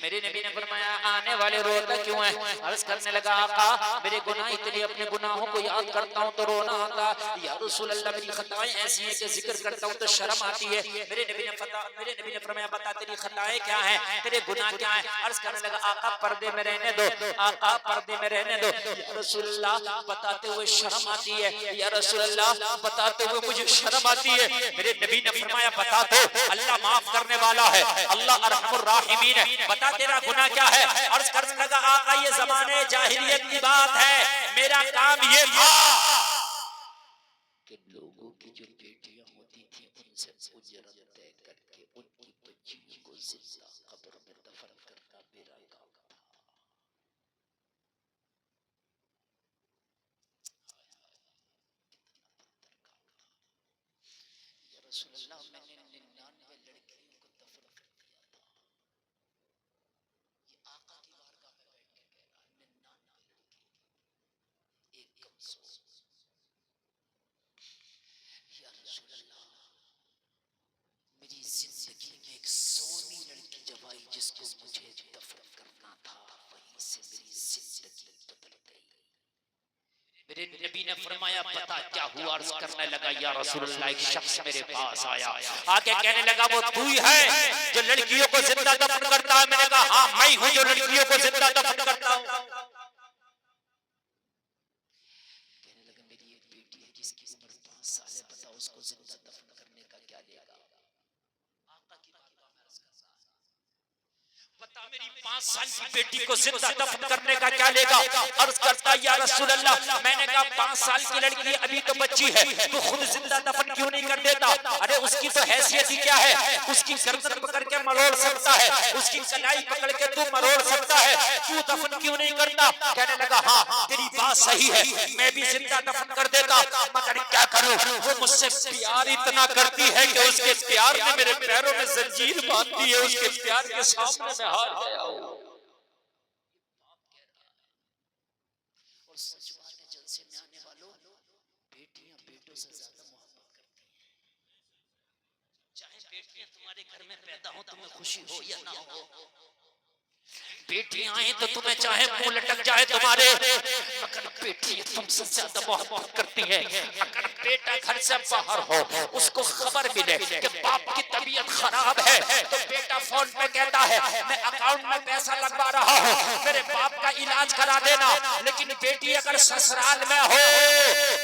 मेरे नबी ने फरमाया आने वाले रोता क्यों है? अर्ज करने लगा आका मेरे गुनाह इतने, अपने गुनाहों को याद करता हूँ तो रोना आता। या रसूल अल्लाह मेरी खताएं ऐसी हैं कि जिक्र करता हूँ तो शर्म आती है। मेरे नबी ने फरमाया बता तेरी खताएं क्या हैं, तेरे गुनाह क्या हैं? अर्ज करने लगा आका पर्दे में रहने दो, आका पर्दे में रहने दो। या रसूल अल्लाह बताते हुए शर्म आती है, या रसूल अल्लाह बताते हुए मुझे शर्म आती है। मेरे नबी ने फरमाया बता दो, अल्लाह माफ करने वाला है, अल्लाह अरहमुर राहिमीन है, बता तेरा गुनाह क्या है? अर्ज करने लगा आका ये ज़माने जाहिलियत की बात है, मेरा काम ये था कि लोगों की जो बेटियां होती थी उनसे उजरत तय करके उनकी बच्चियों को जिंदा कब्र में दफन करना मेरा काम था। या रसूल अल्लाह मैंने 99 लड़कियों को दफन कर दिया था। ये आका की बारगाह में बैठ के कह रहा 99 लड़की एक कमजोर। या रसूल अल्लाह मेरी जिंदगी में एक सोनी लड़की जब आई जिसको मुझे दफन करना था, वहीं से मेरी जिंदगी बदल गई। मेरे नबी ने फरमाया पता क्या हुआ? अर्ज करने लगा या रसूलुल्लाह एक शख्स मेरे पास आया, आके कहने लगा वो तू ही है जो लड़कियों को जिंदा दफन करता है? मैंने कहा हाँ मैं हूं जो लड़कियों को जिंदा दफन करता हूं। कहने लगा मेरी एक बेटी है जिसकी उम्र 5 साल है, बताओ उसको जिंदा दफन करने का क्या लेगा? आका की बारगाह में अर्ज करता बता मेरी 5 साल की बेटी को जिंदा दफन करने का क्या लेगा? अर्ज करता या रसूल अल्लाह मैंने कहा 5 साल की लड़की अभी तो बच्ची है, तू खुद जिंदा दफन क्यों नहीं कर देता? अरे उसकी तो हैसियत ही क्या है, उसकी गर्दन पकड़ के मरोड़ सकता है, उसकी कलाई पकड़ के तू मरोड़ सकता है, तू दफन क्यों नहीं करता? कहने लगा हाँ तेरी बात सही है, मैं भी जिंदा दफन कर देता, मगर क्या करूं वो मुझसे प्यार इतना करती है कि उसके प्यार ने मेरे पैरों में जंजीर बांध दी है, उसके प्यार के सामने मैं हार गया हूं। और सच बात है जलसे में आने वालों बेटियां बेटों से ज्यादा मोहब्बत करती हैं। चाहे बेटियां तुम्हारे घर में पैदा हो तुम्हें खुशी हो या ना हो, बेटियां आए तो तुम्हें चाहे मुंह लटक जाए तुम्हारे, मगर बेटियां तुमसे ज्यादा मोहब्बत करती हैं। अगर बेटा घर से बाहर हो उसको खबर मिले कि बाप की तबीयत खराब है तो बेटा फोन पे कहता है मैं अकाउंट में पैसा लगवा रहा हूँ, मेरे बाप का इलाज करा देना। लेकिन बेटी अगर ससुराल में हो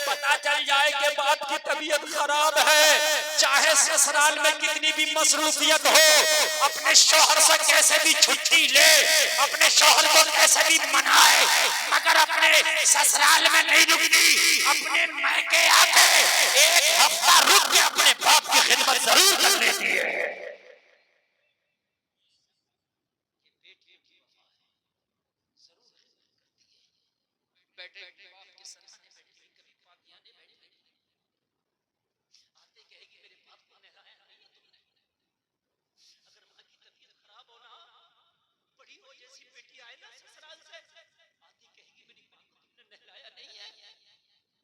पता चल जाए कि बाप की तबीयत खराब है, चाहे ससुराल में कितनी भी मसरूफियत हो, अपने शौहर से कैसे भी छुट्टी ले, अपने शौहर को कैसे भी मनाए, मगर अपने ससुराल में नहीं रुकती, अपने मायके आके एक हफ्ता रुक के अपने बाप की खिदमत जरूर कर लेती है।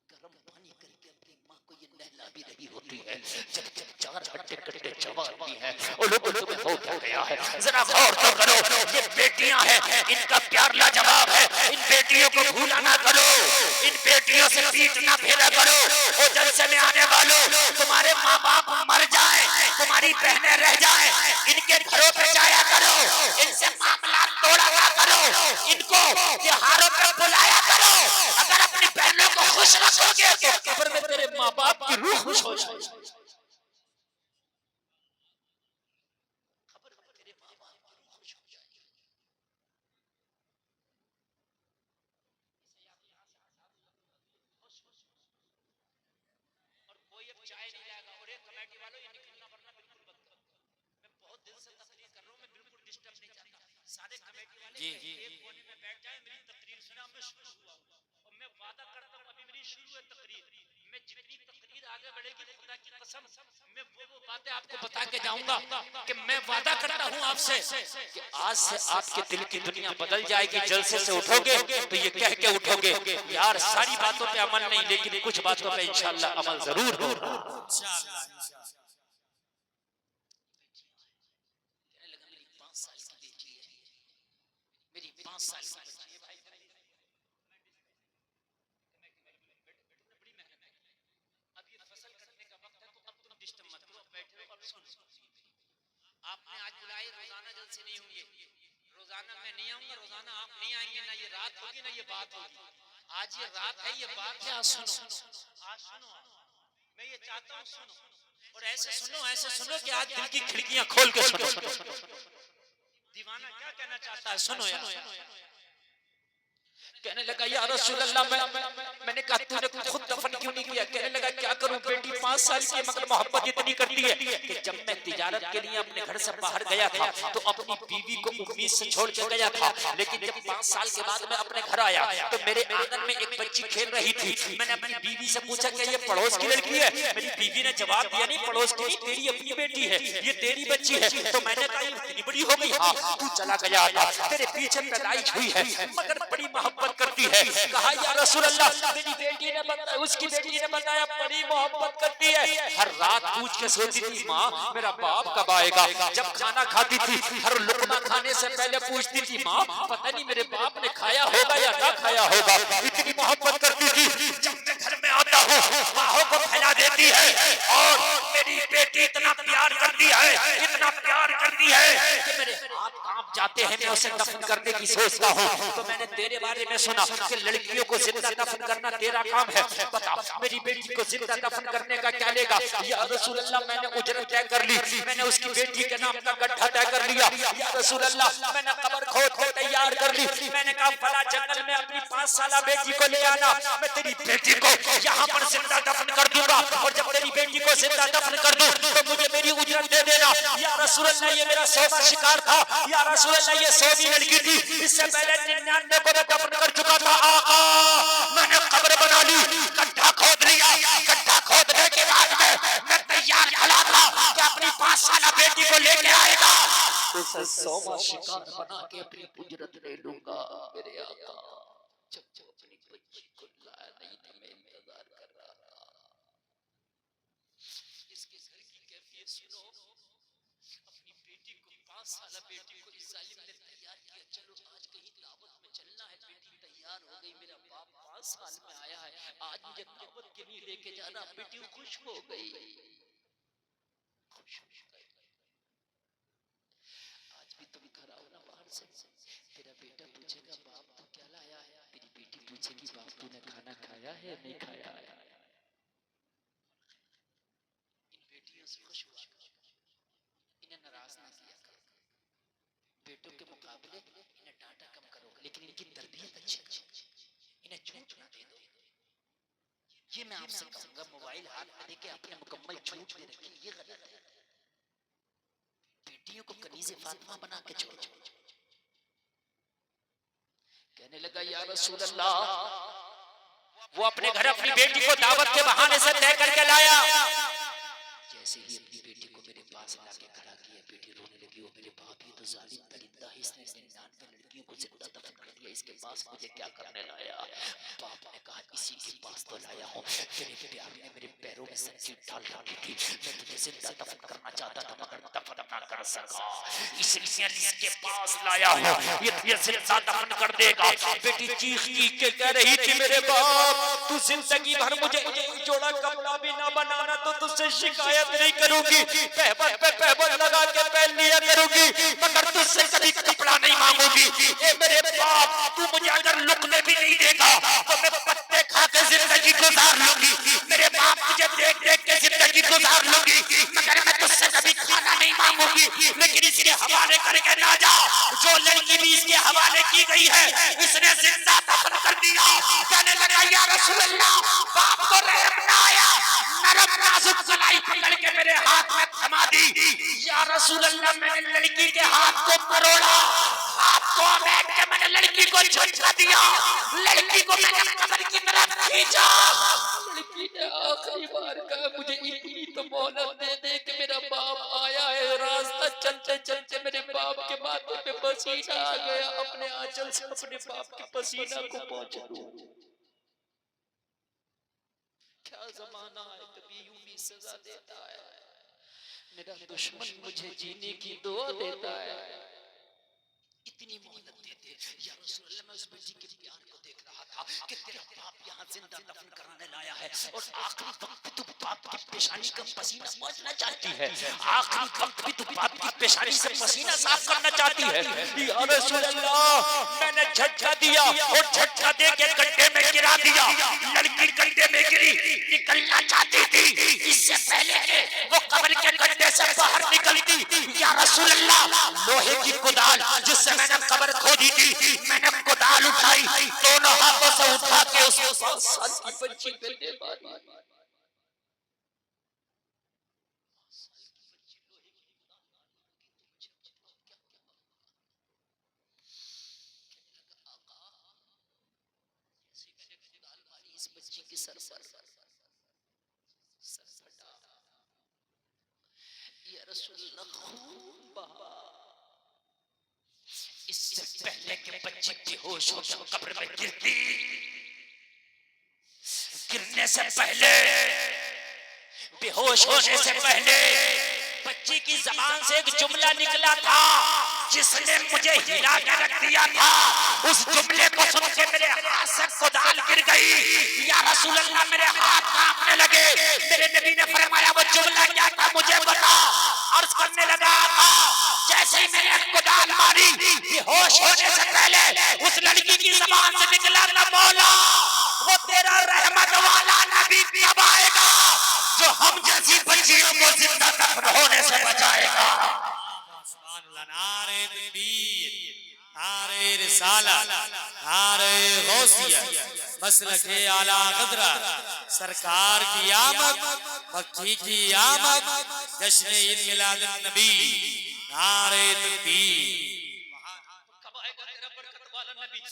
गर्म पानी करके अपनी माँ को ये नहला भी रही होती है, जब जब 4 हट्टे कट्टे जवान भी हैं उलूब में हो गया है। जरा गौर तो करो, ये बेटियां हैं, इनका प्यार लाजवाब है, इन बेटियों को भूला ना करो, इन बेटियों से पीठ ना फेरा करो। ओ जलसे में आने वालों तुम्हारे माँ बाप मर जाए, तुम्हारी बहनें रह जाए, इनके घरों पे जाया करो, इनसे मामला तोड़ा ना करो, इनको त्योहारों पे बुलाया करो। अगर अपनी बहनों को खुश रखोगे तो कब्र में तेरे माँ बाप की रूह खुश हो जाएगी। दिल से तकरीर कर रहा हूँ, मैं बिल्कुल डिस्टर्ब नहीं चाहता। सारे कमेटी वाले जी एक कोने में बैठ जाए, मेरी तकरीर सुना, मैं शुरू हुआ हूँ और मैं वादा करता हूँ अभी मेरी शुरू है तकरीर, मैं जितनी तकरीर आगे बढ़ेगी खुदा की कसम मैं वो बातें आपको बता के जाऊंगा कि मैं वादा करता हूँ आपसे कि आज से आपके दिल की दुनिया बदल जाएगी। जलसे से उठोगे तो ये कह के उठोगे यार सारी बातों पे अमल नहीं, लेकिन कुछ बातों पे इंशाअल्लाह अमल जरूर होगा। इंशाअल्लाह मेरी 5 साल की बेटी है, मेरी 5 साल की बच्ची है भाई। अब ये फसल कटने का वक्त है, तो अब तुम डिस्टर्ब मत करो, बैठे हो और सुनो। आपने आज बुलाए, रोजाना जलसे नहीं होंगे, रोजाना मैं नहीं आऊंगा, रोजाना आप नहीं आएंगे, ना ये रात होगी ना ये बात होगी। आज ये रात है, ये बात है, आज सुनो, आज सुनो, मैं ये चाहता हूँ सुनो, और ऐसे सुनो कि आज दिल की खिड़कियां खोल के सुनो। दीवाना क्या कहना चाहता है, सुनो यार। कहने लगा या रसूल अल्लाह, मैंने कहा तूने खुद दफन क्यों नहीं किया? कहने लगा क्या करूं, बेटी 5 साल की, मगर मोहब्बत इतनी करती है कि जब मैं तिजारत के लिए अपने घर से बाहर गया था तो अपनी बीवी को उम्मीद से छोड़ के गया था, लेकिन जब 5 साल के बाद मैं अपने घर आया तो मेरे आंगन में एक बच्ची खेल रही थी। मैंने अपनी बीवी से पूछा कि ये पड़ोस की लड़की है? मेरी बीवी ने जवाब दिया नहीं, पड़ोस की नहीं, तेरी अपनी बेटी है, ये तेरी बच्ची है। तो मैंने कहा इतनी बड़ी हो गई? हाँ, तू चला गया था, तेरे पीछे पैदाइश हुई है, मगर बड़ी मोहब्बत करती है। कहा या रसूल अल्लाह, मेरी बेटी ने बताया, उसकी बेटी ने बताया बड़ी मोहब्बत करती है। हर रात पूछ के सोती थी माँ मेरा बाप कब आएगा। जब खाना खाती थी हर लुकमा खाने से पहले पूछती थी माँ पता नहीं मेरे बाप ने खाया होगा या ना खाया होगा। इतनी मोहब्बत करती थी। जब मैं घर में आता हूँ बाहों को फैला देती है, और मेरी बेटी इतना प्यार करती है, इतना प्यार करती है कि मेरे हाथ कांप जाते हैं। मैं उसे दफन करने की सोचता हूँ। तो मैंने तेरे बारे में सुना कि लड़कियों को जिंदा दफन करना तेरा काम है, बता मेरी बेटी को जिंदा दफन करने का क्या लेगा? या रसूल अल्लाह, मैंने उजरत तय कर ली, मैंने उसकी बेटी के नाम का गड्ढा तय कर लिया। या रसूल अल्लाह, मैंने कब्र खोद के तैयार कर ली। मैंने कहा फला जंगल में अपनी 5 साला बेटी को ले आना, मैं तेरी बेटी को यहाँ पर जिंदा दफन कर दूंगा, और जब तेरी बेटी को जिंदा दफन कर दूं तो मुझे मेरी उजरत दे देना। या रसूल अल्लाह, ये मेरा 100वां शिकार था। या रसूल अल्लाह, ये 100वीं लड़की थी, इससे पहले 99 को दफन कर चुका था। आका, मैंने कब्र बना ली, गड्ढा खोद लिया। गड्ढा खोदने के बाद में मैं तैयार खड़ा था कि अपनी 5 साला बेटी को लेके आएगा, उसे 100वां शिकार बना के अपनी उजरत ले लूंगा। मेरे आका जब अपनी बच्ची को लाया नहीं था, मैं इंतजार कर रहा था। इसके घर की कैफियत सुनो, अपनी बेटी को 5 साला बेटी को इस जालिम ने तैयार किया, चलो आज कहीं दावत में चलना है। बेटी तैयार हो गई, मेरा बाप 5 साल में आया है, आज मुझे दावत के लिए लेके जाना। बेटी खुश हो गई, खुश हो गई। आज भी तुम घर आओ ना बाहर से, तेरा बेटा पूछेगा बाप तू क्या लाया है, तेरी बेटी पूछेगी बाप तूने खाना खाया है नहीं खाया है। इन बेटियों से खुश हुआ, इन्हें नाराज ना किया करो। बेटों के मुकाबले इन्हें डांटा कम करो, लेकिन इनकी तरबियत अच्छी, इन्हें छूट ना दे दो। ये मैं आपसे कहूंगा, मोबाइल हाथ में लेके अपने मुकम्मल छूट दे रखी, ये गलत है। बेटियों को कनीज़े फातिमा बना के छोड़ो। कहने लगा या रसूल अल्लाह, वो अपने घर अपनी बेटी को दावत के बहाने से तय करके लाया। जैसे ही अपनी बेटी को मेरे पास लाके खड़ा किया, बेटी रोने लगी। वो मेरे बाप, ये तो जालिम परिंदा है, इसने 99 लड़कियों को जिंदा दफन कर दिया, इसके पास मुझे क्या करने लाया? बाप ने कहा इसी के पास तो लाया हूँ, तेरे प्यार ने मेरे पैरों में संजीव डाल रखी थी, मैं तुझे जिंदा दफन करना चाहता था मगर दफन ना कर सका, इसलिए इसके पास लाया हूँ, ये तुझे जिंदा दफन कर देगा। बेटी चीख चीख के कह रही थी मेरे बाप तू जिंदगी भर मुझे एक जोड़ा कपड़ा भी ना बनाना तो तुझसे शिकायत नहीं करूंगी, पहबत पे पहबत लगा के पहन लिया करूंगी, मगर तुझसे कभी कपड़ा नहीं मांगूंगी। ए मेरे बाप, तू मुझे अगर लुकने भी नहीं देगा तो मैं पत्ते खा के जिंदगी गुजार लूंगी। मेरे बाप मुझे देख देख के जिंदगी गुजार लूंगी, मगर मैं तुझसे कभी खाना नहीं मांगूंगी। लेकिन इसके हवाले करके ना जा, जो लड़की भी इसके हवाले की गई है इसने जिंदा दफन कर दिया। कहने लगा या रसूल अल्लाह, बाप को रहम ना आया, नरम नाजुक कलाई पकड़ के मेरे हाथ में थमा दी। या रसूल अल्लाह, मैंने लड़की के हाथ को मरोड़ा, हाथ को बैठ के मैंने लड़की को झटका दिया, लड़की को मैंने कब्र की तरफ खींचा। लड़की ने आखिरी बार कहा, मुझे इतनी तो मोहलत दे दे कि मेरा बाप आया है। रास्ता चलते चलते मेरे बाप के माथे पे पसीना आ गया, अपने आंचल से अपने बाप के पसीना को पोंछ दूं। क्या जमाना है, कभी यूं भी सजा देता है। मेरा दुश्मन मुझे जीने की दुआ देता है। इतनी मोहलत देते। या रसूल अल्लाह, मैं उस बच्ची के प्यार को देख रहा था कि तेरा बाप यहाँ जिंदा दफन कराने लाया है और आखिरी वक्त तू बाप की पेशानी का पसीना पोंछना चाहती है, आखिरी वक्त भी तू बाप की पेशानी से पसीना साफ करना चाहती है। या रसूल अल्लाह, मैंने झटका दिया और झटका दे के गड्ढे में गिरा दिया। लड़की गड्ढे में गिरी, निकलना चाहती थी, इससे पहले कि वो कब्र के गड्ढे से बाहर निकलती, या रसूल अल्लाह, लोहे की कुदाल जिससे मैंने कब्र खोदी थी, मैंने कुदाल उठाई, दोनों हाथों से उठा के उस 5 साल की बच्ची पे दे मारी। इस बच्ची की सर फटा। या रसूल अल्लाह, खून बहा। इससे पहले कि बच्ची बेहोश होकर कब्र में गिरती, गिरने से पहले, बेहोश होने से पहले बच्ची की जबान से एक जुमला निकला था जिसने मुझे हिला के रख दिया था। उस जुमले को सुन के मेरे हाथ से कुदाल गिर गई। या रसूल अल्लाह, मेरे हाथ कांपने लगे। मेरे नबी ने फरमाया, वो जुमला क्या था मुझे बता। अर्ज करने लगा था, जैसे ही मैंने कुदाल मारी, बेहोश होने से पहले उस लड़की की जबान से निकला था, मौला वो तेरा रहमत वाला नबी कब आएगा जो हम जैसी बच्चियों को जिंदा दफन होने से बचाएगा। नारे तकबीर, नारे रिसालत, नारे गौसिया, मसलके आला क़द्र, सरकार की आमद, मक्की की आमद, जश्न ईद मिलाद नबी, नारे तकबीर।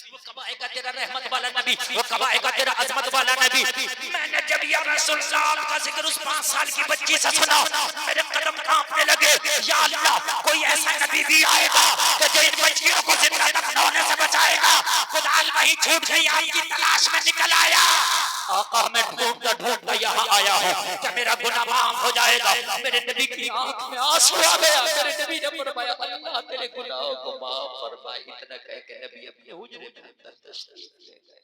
वो कब आएगा तेरा रहमत वाला नबी, वो कब आएगा तेरा अजमत वाला नबी। मैंने जब या रसूल साहब का जिक्र उस 5 साल की बच्ची से सुना, मेरे कदम कांपने लगे। या अल्लाह, कोई ऐसा नबी भी आएगा कि जो इन बच्चियों को जिंदा दफन होने से बचाएगा। कुदाल वहीं छूट गई, आपकी तलाश में निकल आया। आका, मैं ढूंढता यहाँ आया हूँ, क्या मेरा गुनाह माफ हो जाएगा। मेरे नबी की आंख में आंसू आ गया। मेरे नबी ने फरमाया, अल्लाह तेरे गुनाहों को माफ फरमाए। इतना कह के नबी अपने हुजरे में अंदर तशरीफ ले गए।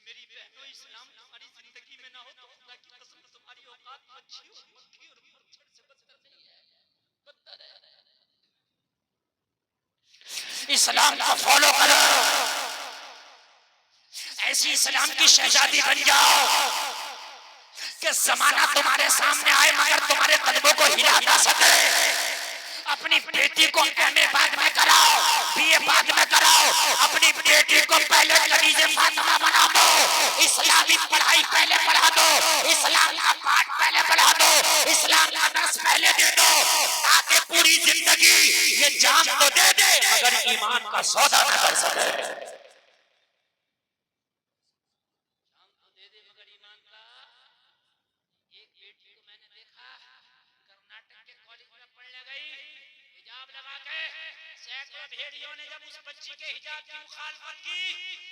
मेरी बहनों, इस्लाम तुम्हारी जिंदगी में ना हो तो खुदा की कसम तुम्हारी औकात मच्छी और मक्खी और मच्छर से बदतर नहीं है, बदतर है। इस्लाम को फॉलो करो, ऐसी इस्लाम की शहजादी बन जाओ कि जमाना तुम्हारे सामने आए मगर तुम्हारे कदमों को हिला ना सके। अपनी बेटी को एमए बाद में कराओ, बीए बाद में कराओ, अपनी बेटी को पहले कनीज़े फातिमा बना दो, इस्लामी पढ़ाई पहले पढ़ा दो, इस्लाम का पाठ पहले पढ़ा दो, इस्लाम का दर्स पहले दे दो, ताकि पूरी जिंदगी ये जान तो दे दे मगर ईमान का सौदा न कर सके। भेड़ियों ने जब उस बच्ची के हिजाब की मुखालफत की,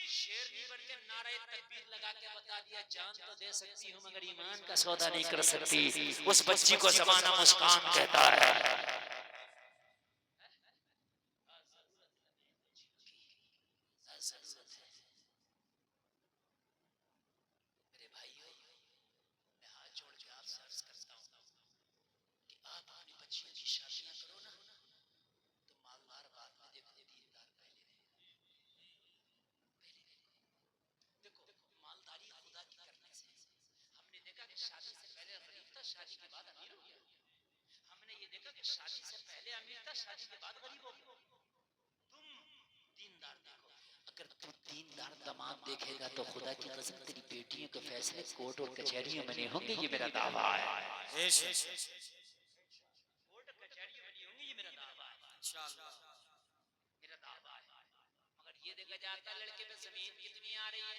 शेरनी बन के नारे तकबीर लगा के बता दिया, जान तो दे सकती हूँ मगर ईमान का सौदा नहीं कर सकती। उस बच्ची को ज़माना मुस्कान कहता है। मेरे भाइयों, मैं हाथ जोड़ के आपसे अर्ज करता हूँ कि आप अपनी बच्चियों की शादियां करो ना तो मालदार बाद में देखो, दीनदार पहले देखो। मालदारी खुदा की करने से हमने देखा कि शादी से पहले गरीब था, शादी के बाद अमीर हो गया। हमने ये देखा कि शादी से पहले अमीर था, शादी के बाद गरीब हो गया। तुम दीनदार देखो, अगर तू दीनदार दामाद देखेगा तो खुदा की कसम तेरी बेटियों के फैसले कोर्ट और कचहरियों में नहीं होंगे, ये मेरा दावा है। कोर्ट कचहरियों में नहीं होंगे, ये मेरा दावा है, इंशाअल्लाह मेरा दावा है। मगर ये देखा जाता है लड़के पे जमीन कितनी आ रही है,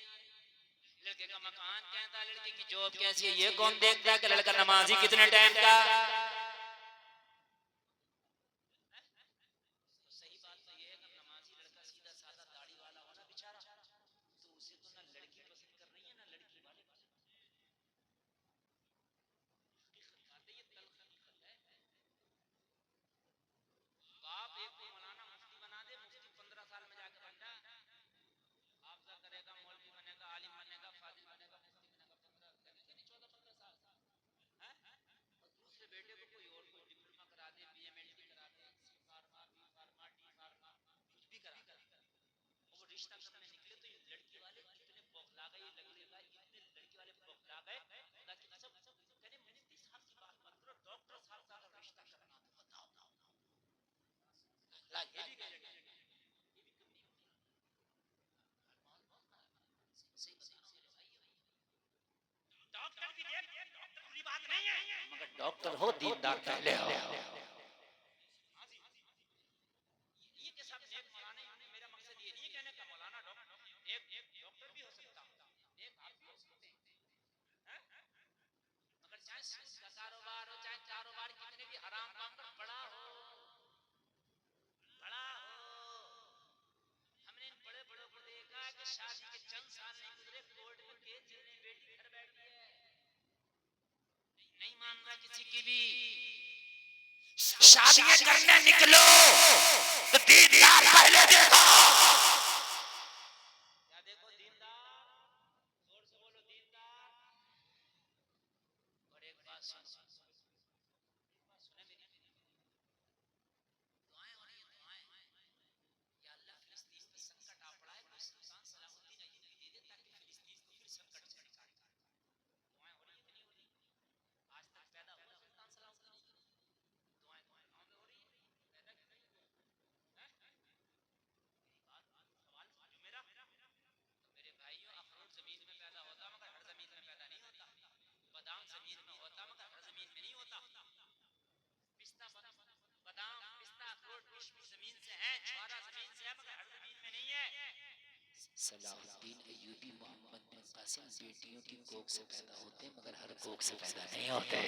लड़के का मकान कहता, लड़के की जॉब कैसी है, ये कौन देखता है कि लड़का नमाजी कितने टाइम का। सही बात तो ये है कि नमाजी लड़का सीधा साधा दाढ़ी वाला होना बेचारा, तो उसे तो ना लड़की पसंद कर रही है ना लड़की वाले। ये तल्ख है। बाप एक को मौलाना मुफ्ती बना दे, मुफ्ती 15 साल में जाकर बन जाए, हाफिज़ा करेगा, मौलवी बनेगा, आलिम बनेगा, फाजिल बनेगा, मुफ्ती बनेगा, 14-15 साल है। और दूसरे बेटे को कोई और कोई डिप्लोमा करा दे, बीएमएलटी करा दे, C pharma, B pharma, D pharma, कुछ भी करा दे, और वो रिश्ता करने निकले तो ये लड़की वाले इतने बौखला गए, लगेगा इतने लड़की वाले बौखला गए, खुदा की कसम कहने मुफ्ती साहब की बात मत करो, डॉक्टर साहब का अगर रिश्ता करना तो बताओ। ला ये भी गए लड़के, ये भी कम नहीं होती। सही बता रहा हूं मेरे भाई, डॉक्टर भी देख, डॉक्टर बुरी बात नहीं है, मगर डॉक्टर हो दीनदार पहले हो। ये के सब नेक मौलाना ही, मेरा मकसद ये नहीं है कहने का मौलाना डॉक्टर, एक डॉक्टर भी हो सकता, एक आप भी हो सकते हैं, मगर चाहे सूद का कारोबार हो, चाहे कारोबार कितने भी हराम काम पर बड़ा हो, हमने इन बड़े बड़ों को देखा कि शादी के चंद साल नहीं गुजरे कोर्ट में केस चलने, बेटी घर बैठी है, नहीं मान रहा किसी की भी। शादियां करने निकलो तो दीनदार पहले देखो। क्या देखो? दीनदार, जोर से बोलो दीनदार। और एक बात सुनो, सुने मेरी दुआएं हो रही है, दुआएं, या अल्लाह फिलिस्तीन में संकट आ पड़ा है, कोई सुल्तान सलाहुद्दीन अय्यूबी दे दे ताकि फिलिस्तीन को फिर संकट से निकाले। दुआएं हो रही है कि नहीं हो रही? आज तक पैदा हुआ सुल्तान सलाहुद्दीन, दुआएं दुआओं में हो रही है, पैदा क्यों नहीं हुआ? मेरी बात सवाल समझो मेरा, तो मेरे भाइयों अखरोट जमीन में पैदा होता मगर हर जमीन में पैदा नहीं होता, बादाम जमीन में होता मगर हर जमीन में नहीं होता, पिस्ता बादाम पिस्ता अखरोट किशमिश जमीन से है, छुआरा जमीन से है मगर हर जमीन में नहीं है। सलाहुद्दीन अय्यूबी मोहम्मद बिन कासिम बेटियों की कोख से पैदा होते मगर हर कोख से पैदा नहीं होते।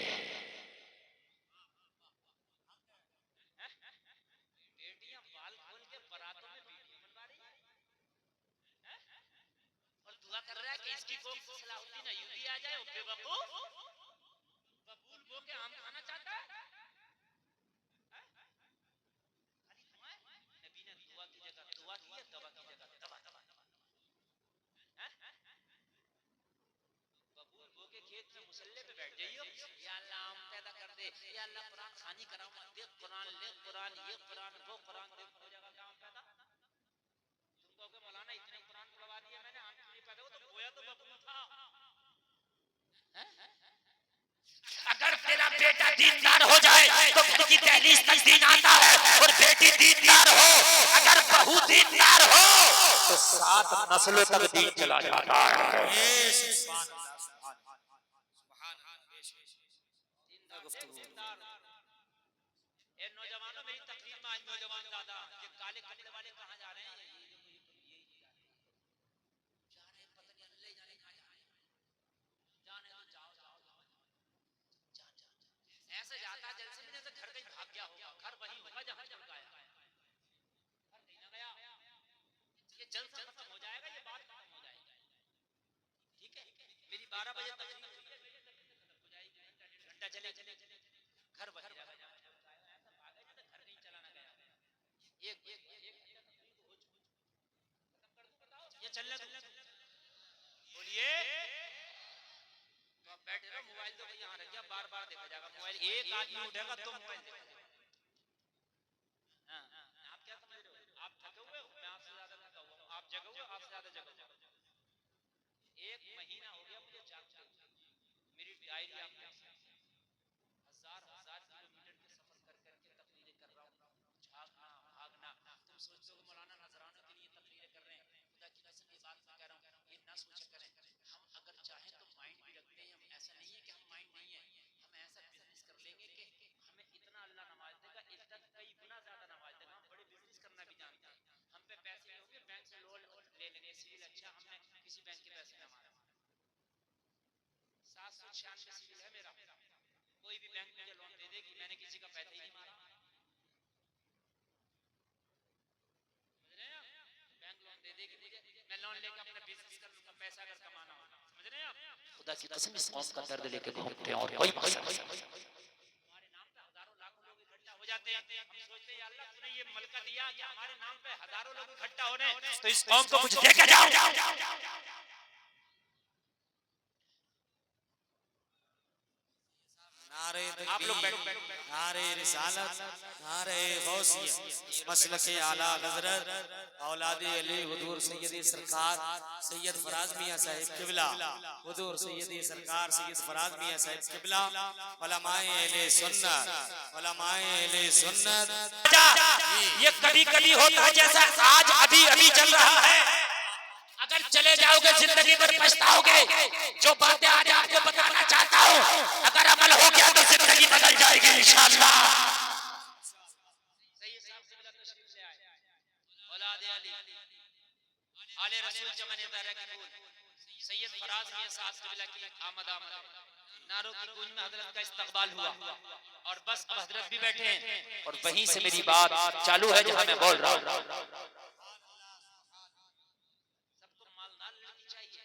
बेटियां बाल खोल के बारातों में वीडियो बनवा रही है और दुआ कर रहा है कि इसकी कोख से सलाहुद्दीन अय्यूबी आ जाए। बेवकूफ, बबूल बो के आम खाना चाहता है। खाली दुआ, नबी ने दुआ की जगह दुआ की है, दवा की जगह दवा। बबूल बो के खेत में मुसल्ले पे बैठ जाइयो, या अल्लाह आम पैदा कर दे, या अल्लाह कुरान खानी कराओ, देख कुरान ले कुरान, ये कुरान वो कुरान, देख हो जाएगा क्या आम पैदा। तुम कहोगे मौलाना इतने कुरान पढ़वा दिए मैंने, आम क्यों नहीं पैदा हुआ? तो बोया तो बबूल था। अगर तेरा बेटा दीनदार हो जाए तो घर की दहलीज तक दीन आता है, और बेटी दीनदार हो, अगर बहू दीनदार हो तो 7 नस्लों तक दीन चला जाता है। नौजवानों, मेरी तकरीर में आज नौजवान ज्यादा, ये काले कपड़े वाले कहाँ जा रहे हैं? जा रहे हैं पता नहीं, अल्लाह जाने कहाँ जा रहे हैं। जाने तो जाओ जाओ जाओ, ऐसे जाता जैसे भी जैसे घर कहीं भाग गया होगा, घर वही होगा जहाँ छोड़ गया, घर कहीं ना गया। ये जलसा खत्म हो जाएगा, ये बात खत्म हो जाएगी, ठीक है? मेरी 12 बजे तक हो जाएगी, घंटा चले चले घर वही जगह जहाँ छोड़ गया, ऐसा भागा जैसे घर कहीं चला ना गया। एक एक एक घंटा तकरीर हो चुकी, खत्म कर दूं? बताओ ये चलने दो, बोलिए। तो आप बैठे रहो, मोबाइल तो यहाँ रख गया, बार बार देखा जाएगा मोबाइल, एक आदमी उठेगा तो मोबाइल देखा जाएगा। जगह हुए, आपसे ज्यादा जगह हुए। 1 महीना हो गया मुझे जागते हुए। मेरी डायरी आप देख सकते हैं, हजार हजार किलोमीटर के सफर कर करके तकरीरें कर रहा हूँ, झागना भागना। तुम सोचते हो कि मौलाना नजरानों के लिए तकरीरें कर रहे हैं, खुदा की कसम ये बात मैं कह रहा हूँ, ये ना सोचा करें। हम अगर चाहें तो माइंड भी रखते हैं, हम ऐसा नहीं है कि हम माइंड नहीं है, हम ऐसा बिजनेस कर लेंगे कि हमें इतना अल्लाह नवाज देगा, इतना कई गुना ज्यादा नवाज देगा, हम बड़े बिजनेस करना भी जानते हैं। हम पे पैसे होंगे, बैंक से लोन ले लेंगे, सिविल अच्छा, हमने किसी बैंक के पैसे में हमारा 796 सिविल है मेरा, कोई भी बैंक मुझे लोन दे देगी, मैंने किसी का पैसा ही नहीं मारा। समझ रहे हैं आप? बैंक लोन दे देगी मुझे, मैं लोन लेकर अपना बिजनेस कर लूंगा, पैसा अगर कमाना हो। समझ रहे हैं आप? खुदा की कसम इस कौम का दर्द लेके घूमते हैं और कोई मकसद नहीं। हमारे नाम पे हजारों लाखों लोग इकट्ठा हो जाते हैं, हम सोचते हैं या अल्लाह तूने ये मलका दिया कि हमारे नाम पे हजारों लोग इकट्ठा हो रहे हैं, तो इस कौम को कुछ दे के जाओ। नारे आप लोग तकबीर, बैठो। नारे रिसालत, नारे गौसियत, मसलके आला हजरत औलाद अली हुजूर सैयदी सरकार सैयद फराज मियां साहिब किबला, हुजूर सैयदी सरकार सैयद फराज मियां साहिब किबला, उलमाए अहले सुन्नत, उलमाए अहले सुन्नत। ये कभी कभी होता है जैसा आज अभी अभी चल रहा है, अगर चले जाओगे जिंदगी भर पछताओगे। जो बातें आज आपको बताना चाहता हूँ, अगर अमल हो गया तो जिंदगी बदल जाएगी इंशाअल्लाह। आले रसूल जमाने दारा की बोल सैयद फराज मियां साहब क़िबला की आमद नारों की गूंज में हजरत का इस्तकबाल हुआ, और बस अब हजरत भी बैठे हैं और वहीं से मेरी बात चालू है जहां मैं बोल रहा हूँ। सबको मालदार लड़की चाहिए,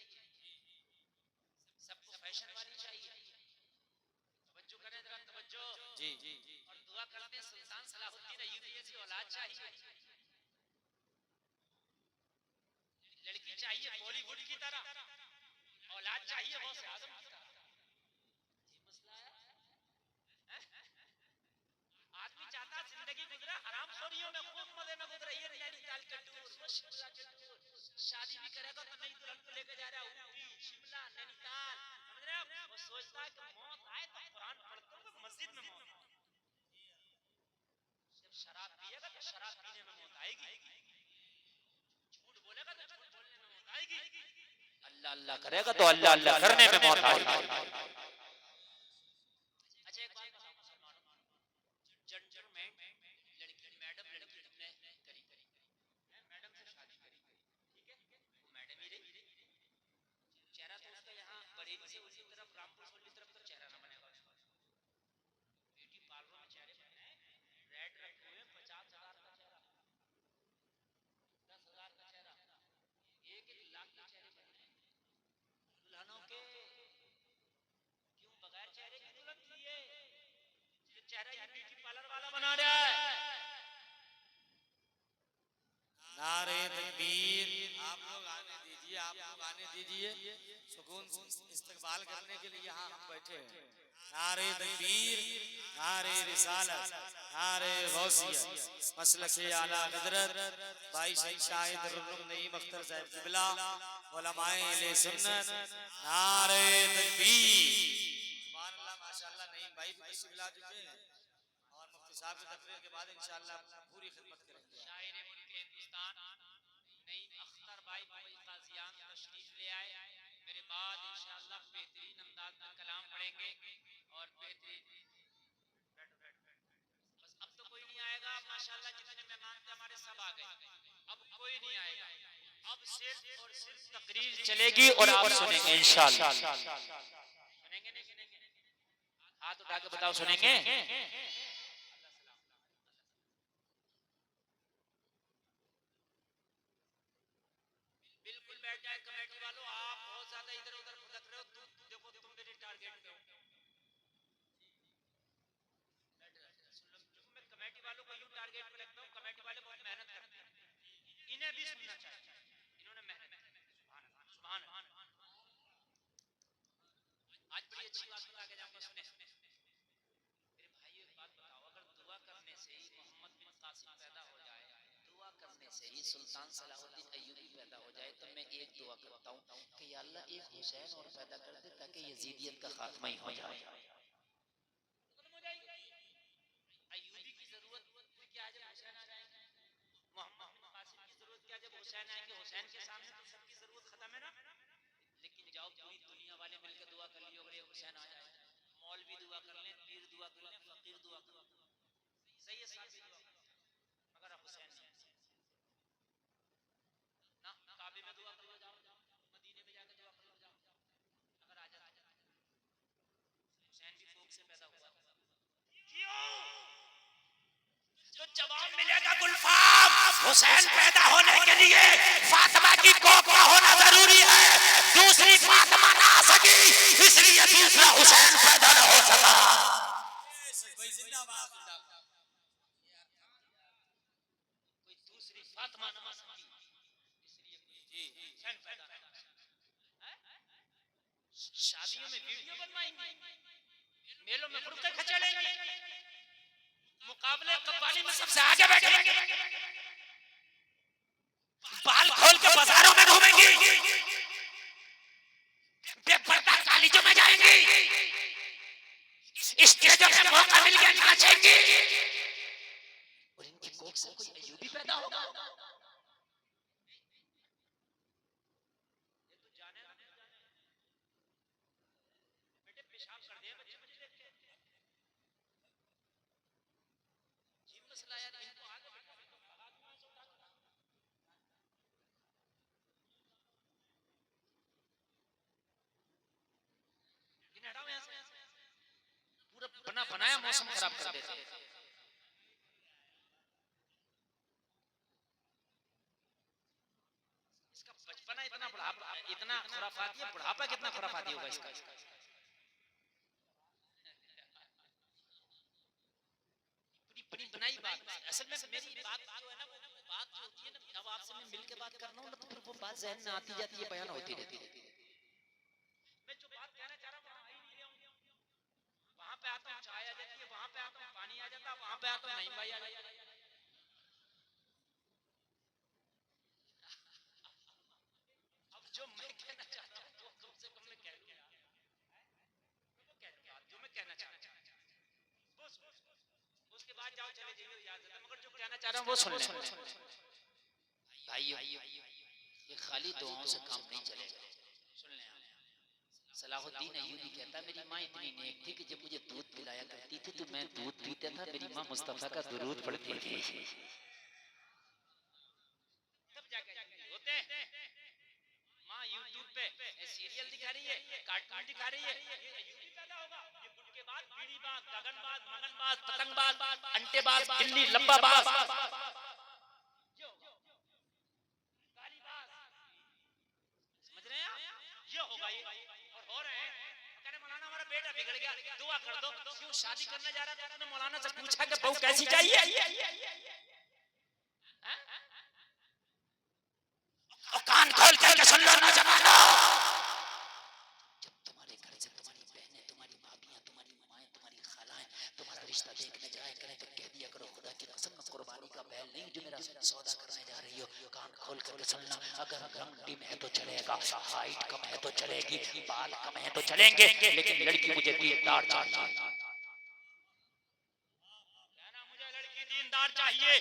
सबको फैशन वाली चाहिए। तवज्जो करें जरा, तवज्जो जी। और दुआ करते हैं सुल्तान सलाहुद्दीन अय्यूबी जैसी औलाद चाहिए, लड़की चाहिए बॉलीवुड की तरह, औलाद चाहिए गौसे आजम की तरह। ये मसला है। आदमी चाहता जिंदगी गुजरे हराम खोरियों में, खूब मजे में गुजरे। ये नैनीताल का टूर, वो शिमला का टूर, शादी भी करेगा तो नई दुल्हन को लेके जा रहा है ऊटी, शिमला, नैनीताल। समझ रहे हैं आप? वो सोचता है कि मौत आए तो कुरान पढ़ते हुए मस्जिद में मौत। जब शराब पिएगा तो शराब पीने में मौत आएगी, झूठ बोलेगा तो झूठ बोलने में मौत आएगी, अल्लाह अल्लाह करेगा तो अल्लाह अल्लाह करने में मौत आएगी। अच्छा एक बात बताओ मुसलमानों, जजमेंट लड़की मैडम लड़की ने करी, मैडम से शादी करी, ठीक है, वो मैडम ही रही, चेहरा तो उसका यहाँ बरेली से उसी तरफ रामपुर से उसी तरफ तो चेहरा ना बनेगा उसका। ब्यूटी पार्लर में चेहरे बने, रेड रखे हुए 50,000 का चेहरा, 10,000 का चेहरा, 1-1 लाख के चेहरे बने दुल्हनों के। क्यों बगैर चेहरे की दुल्हन लिए? चेहरा ये ब्यूटी पार्लर वाला बना रहा है। नारे तकबीर, आप लोग आने दीजिए, आप लोग आने दीजिए, सुकून इस्तकबाल करने के लिए यहाँ हम बैठे हैं। नारे तकबीर, नारे रिसालत, नारे गौसियत, मसलके आला हजरत भाई शहीद शाहिद रुकन नईम अख्तर साहब किबला, उलमाए अहले सुन्नत, नारे तकबीर। सुभान अल्लाह, माशाअल्लाह। नईम भाई भी तशरीफ ला चुके हैं और मुफ्ती साहब की तकरीर के बाद इंशाअल्लाह पूरी खिदमत करेंगे। शायर मुल्क हिंदुस्तान नईम अख्तर भाई काजियान तशरीफ ले आए, मेरे बाद इंशाअल्लाह बेहतरीन अंदाज में कलाम पढ़ेंगे और बेहतरीन। बस अब तो कोई नहीं आएगा माशाअल्लाह, जितने मेहमान थे हमारे सब आ गए, अब कोई नहीं आएगा। अब सिर्फ और सिर्फ तकरीर चलेगी और आप सुनेंगे इंशाअल्लाह। सुनेंगे नहीं सुनेंगे? हाथ उठा के बताओ सुनेंगे? बिल्कुल बैठ जाए कमेटी वालों, आप बहुत ज्यादा इधर उधर भटक रहे हो, देखो तुम मेरे टारगेट पे हो। मैं कमेटी वालों को यूं टारगेट पे रखता हूँ, कमेटी वाले बहुत मेहनत करते हैं, इन्हें भी सुनना चाहिए, इन्होंने मेहनत की। सुभान अल्लाह। आज बड़ी अच्छी बात बता के जाऊंगा, सुने मेरे भाई। एक बात बताओ, अगर दुआ करने से ही मोहम्मद बिन कासिम पैदा हो जाए, दुआ दुआ करने से ही सुल्तान सलाहुद्दीन अय्यूबी पैदा हो जाए, तो मैं एक दुआ करता हूँ कि या अल्लाह एक हुसैन और पैदा कर दे ताकि यजीदियत का खात्मा ही हो जाए। अय्यूबी की जरूरत क्या जब हुसैन आ जाएंगे, मोहम्मद बिन कासिम की जरूरत क्या जब हुसैन आएंगे, हुसैन के सामने तो सबकी जरूरत खत्म है ना। लेकिन जाओ पूरी दुनिया वाले मिलकर दुआ कर लियो अगर हुसैन आ जाए, मौलवी दुआ कर लें, पीर दुआ कर लें, फकीर दुआ कर लें, सही है साहब दुआ, मगर हुसैन ना, काबे में दुआ कर लो जाओ, मदीने में जाकर दुआ कर लो जाओ, अगर आ जाए हुसैन भी कोख से पैदा हुआ क्यों, तो जवाब मिलेगा गुलफाम, हुसैन पैदा होने के लिए फातिमा की कोख का होना जरूरी है, दूसरी फातिमा ना आ सकी इसलिए दूसरा हुसैन पैदा न हो सका। कोई दूसरी फातिमा ना आ सकी इसलिए हुसैन पैदा न हो सका। शादियों में वीडियो बनवाएंगे, मेलों में बुर्के खचेड़ेंगे, मुकाबले कव्वाली में सबसे आगे बैठेंगे, बाल खोल के बाजारों में घूमेंगी, बेपर्दा कॉलेजों में जाएंगी, स्टेजों पे मौका मिल गया नाचेंगी, और इनकी कोख से कोई अय्यूबी पैदा होगा। ये तो जाने ना बेटे पेशाब कर दिया बच्चे मुझे देख के, जी मसला यार इनको आगे हटाओ यहाँ से, पूरा बना बनाया मौसम खराब कर देते हैं। इसका बचपना इतना बुढ़ापा इतना खुराफाती है, बुढ़ापा कितना खुराफाती होगा इसका। बड़ी बनाई बात, असल में मेरी बात जो है ना, वो बात जो होती है ना, अब आपसे मैं मिलके बात कर रहा हूँ ना, तो फिर वो बात ज़हन में आती जाती है, बयान होती रहती है। मैं जो बात कहना चाह रहा हूँ वहाँ पे आता हूँ चाय आ जाती है, वहाँ पे आता हूँ पानी आ जाता है, वहाँ पे आता हूँ नहीं भाई आ जाता है। अब जो मैं कहना चाहता हूँ वो कम से कम मैं कह लूँ, जो मैं कहना चाहता हूँ उसके बाद जाओ चले जाइए याद है, मगर जो कहना चाह रहा हूँ वो सुन लें। भाइयों ये खाली दुआओं से काम नहीं चलेगा, सुन लें। सलाहुद्दीन अय्यूबी कहता मेरी माँ इतनी नेक थी कि जब मुझे दूध पिलाया करती थी तो मैं दूध पीता था, मेरी माँ मुस्तफा का दुरूद पढ़ती थी। तब जाके होते हैं माँ यूट्यूब पे सीरियल दिखा रही है, कार्टून दिखा रही है, अय्यूबी पैदा होगा, ये गुटकेबाज, बीड़ीबाज, गगनबाज, मगनबाज, पतंगबाज, अंटेबाज, बिल्ली लंबाबाज, समझ रहे हैं आप? ये होगा ये, और हो रहे हैं। कहने मौलाना हमारा बेटा बिगड़ गया, दुआ कर दो। क्यों शादी करने जा रहा था आपने मौलाना से पूछा कि बहू कैसी चाहिए? और कान खोल करके सुन लो नौजवानों, जब तुम्हारे घर से तुम्हारी बहनें, तुम्हारी भाभियां, तुम्हारी माएं, तुम्हारी खालाएं तुम्हारा रिश्ता देखने जाए करें तो कह दिया करो खुदा की कसम मैं कुर्बानी का बैल नहीं जो मेरा सौदा करने जा रही हो। कान खोल करके सुनना, अगर रंग डिम है तो चलेगा, हाइट कम है तो चलेगी, बाल कम है तो चलेंगे, लेकिन लड़की मुझे दीनदार चाहिए। दीनदार चाहिए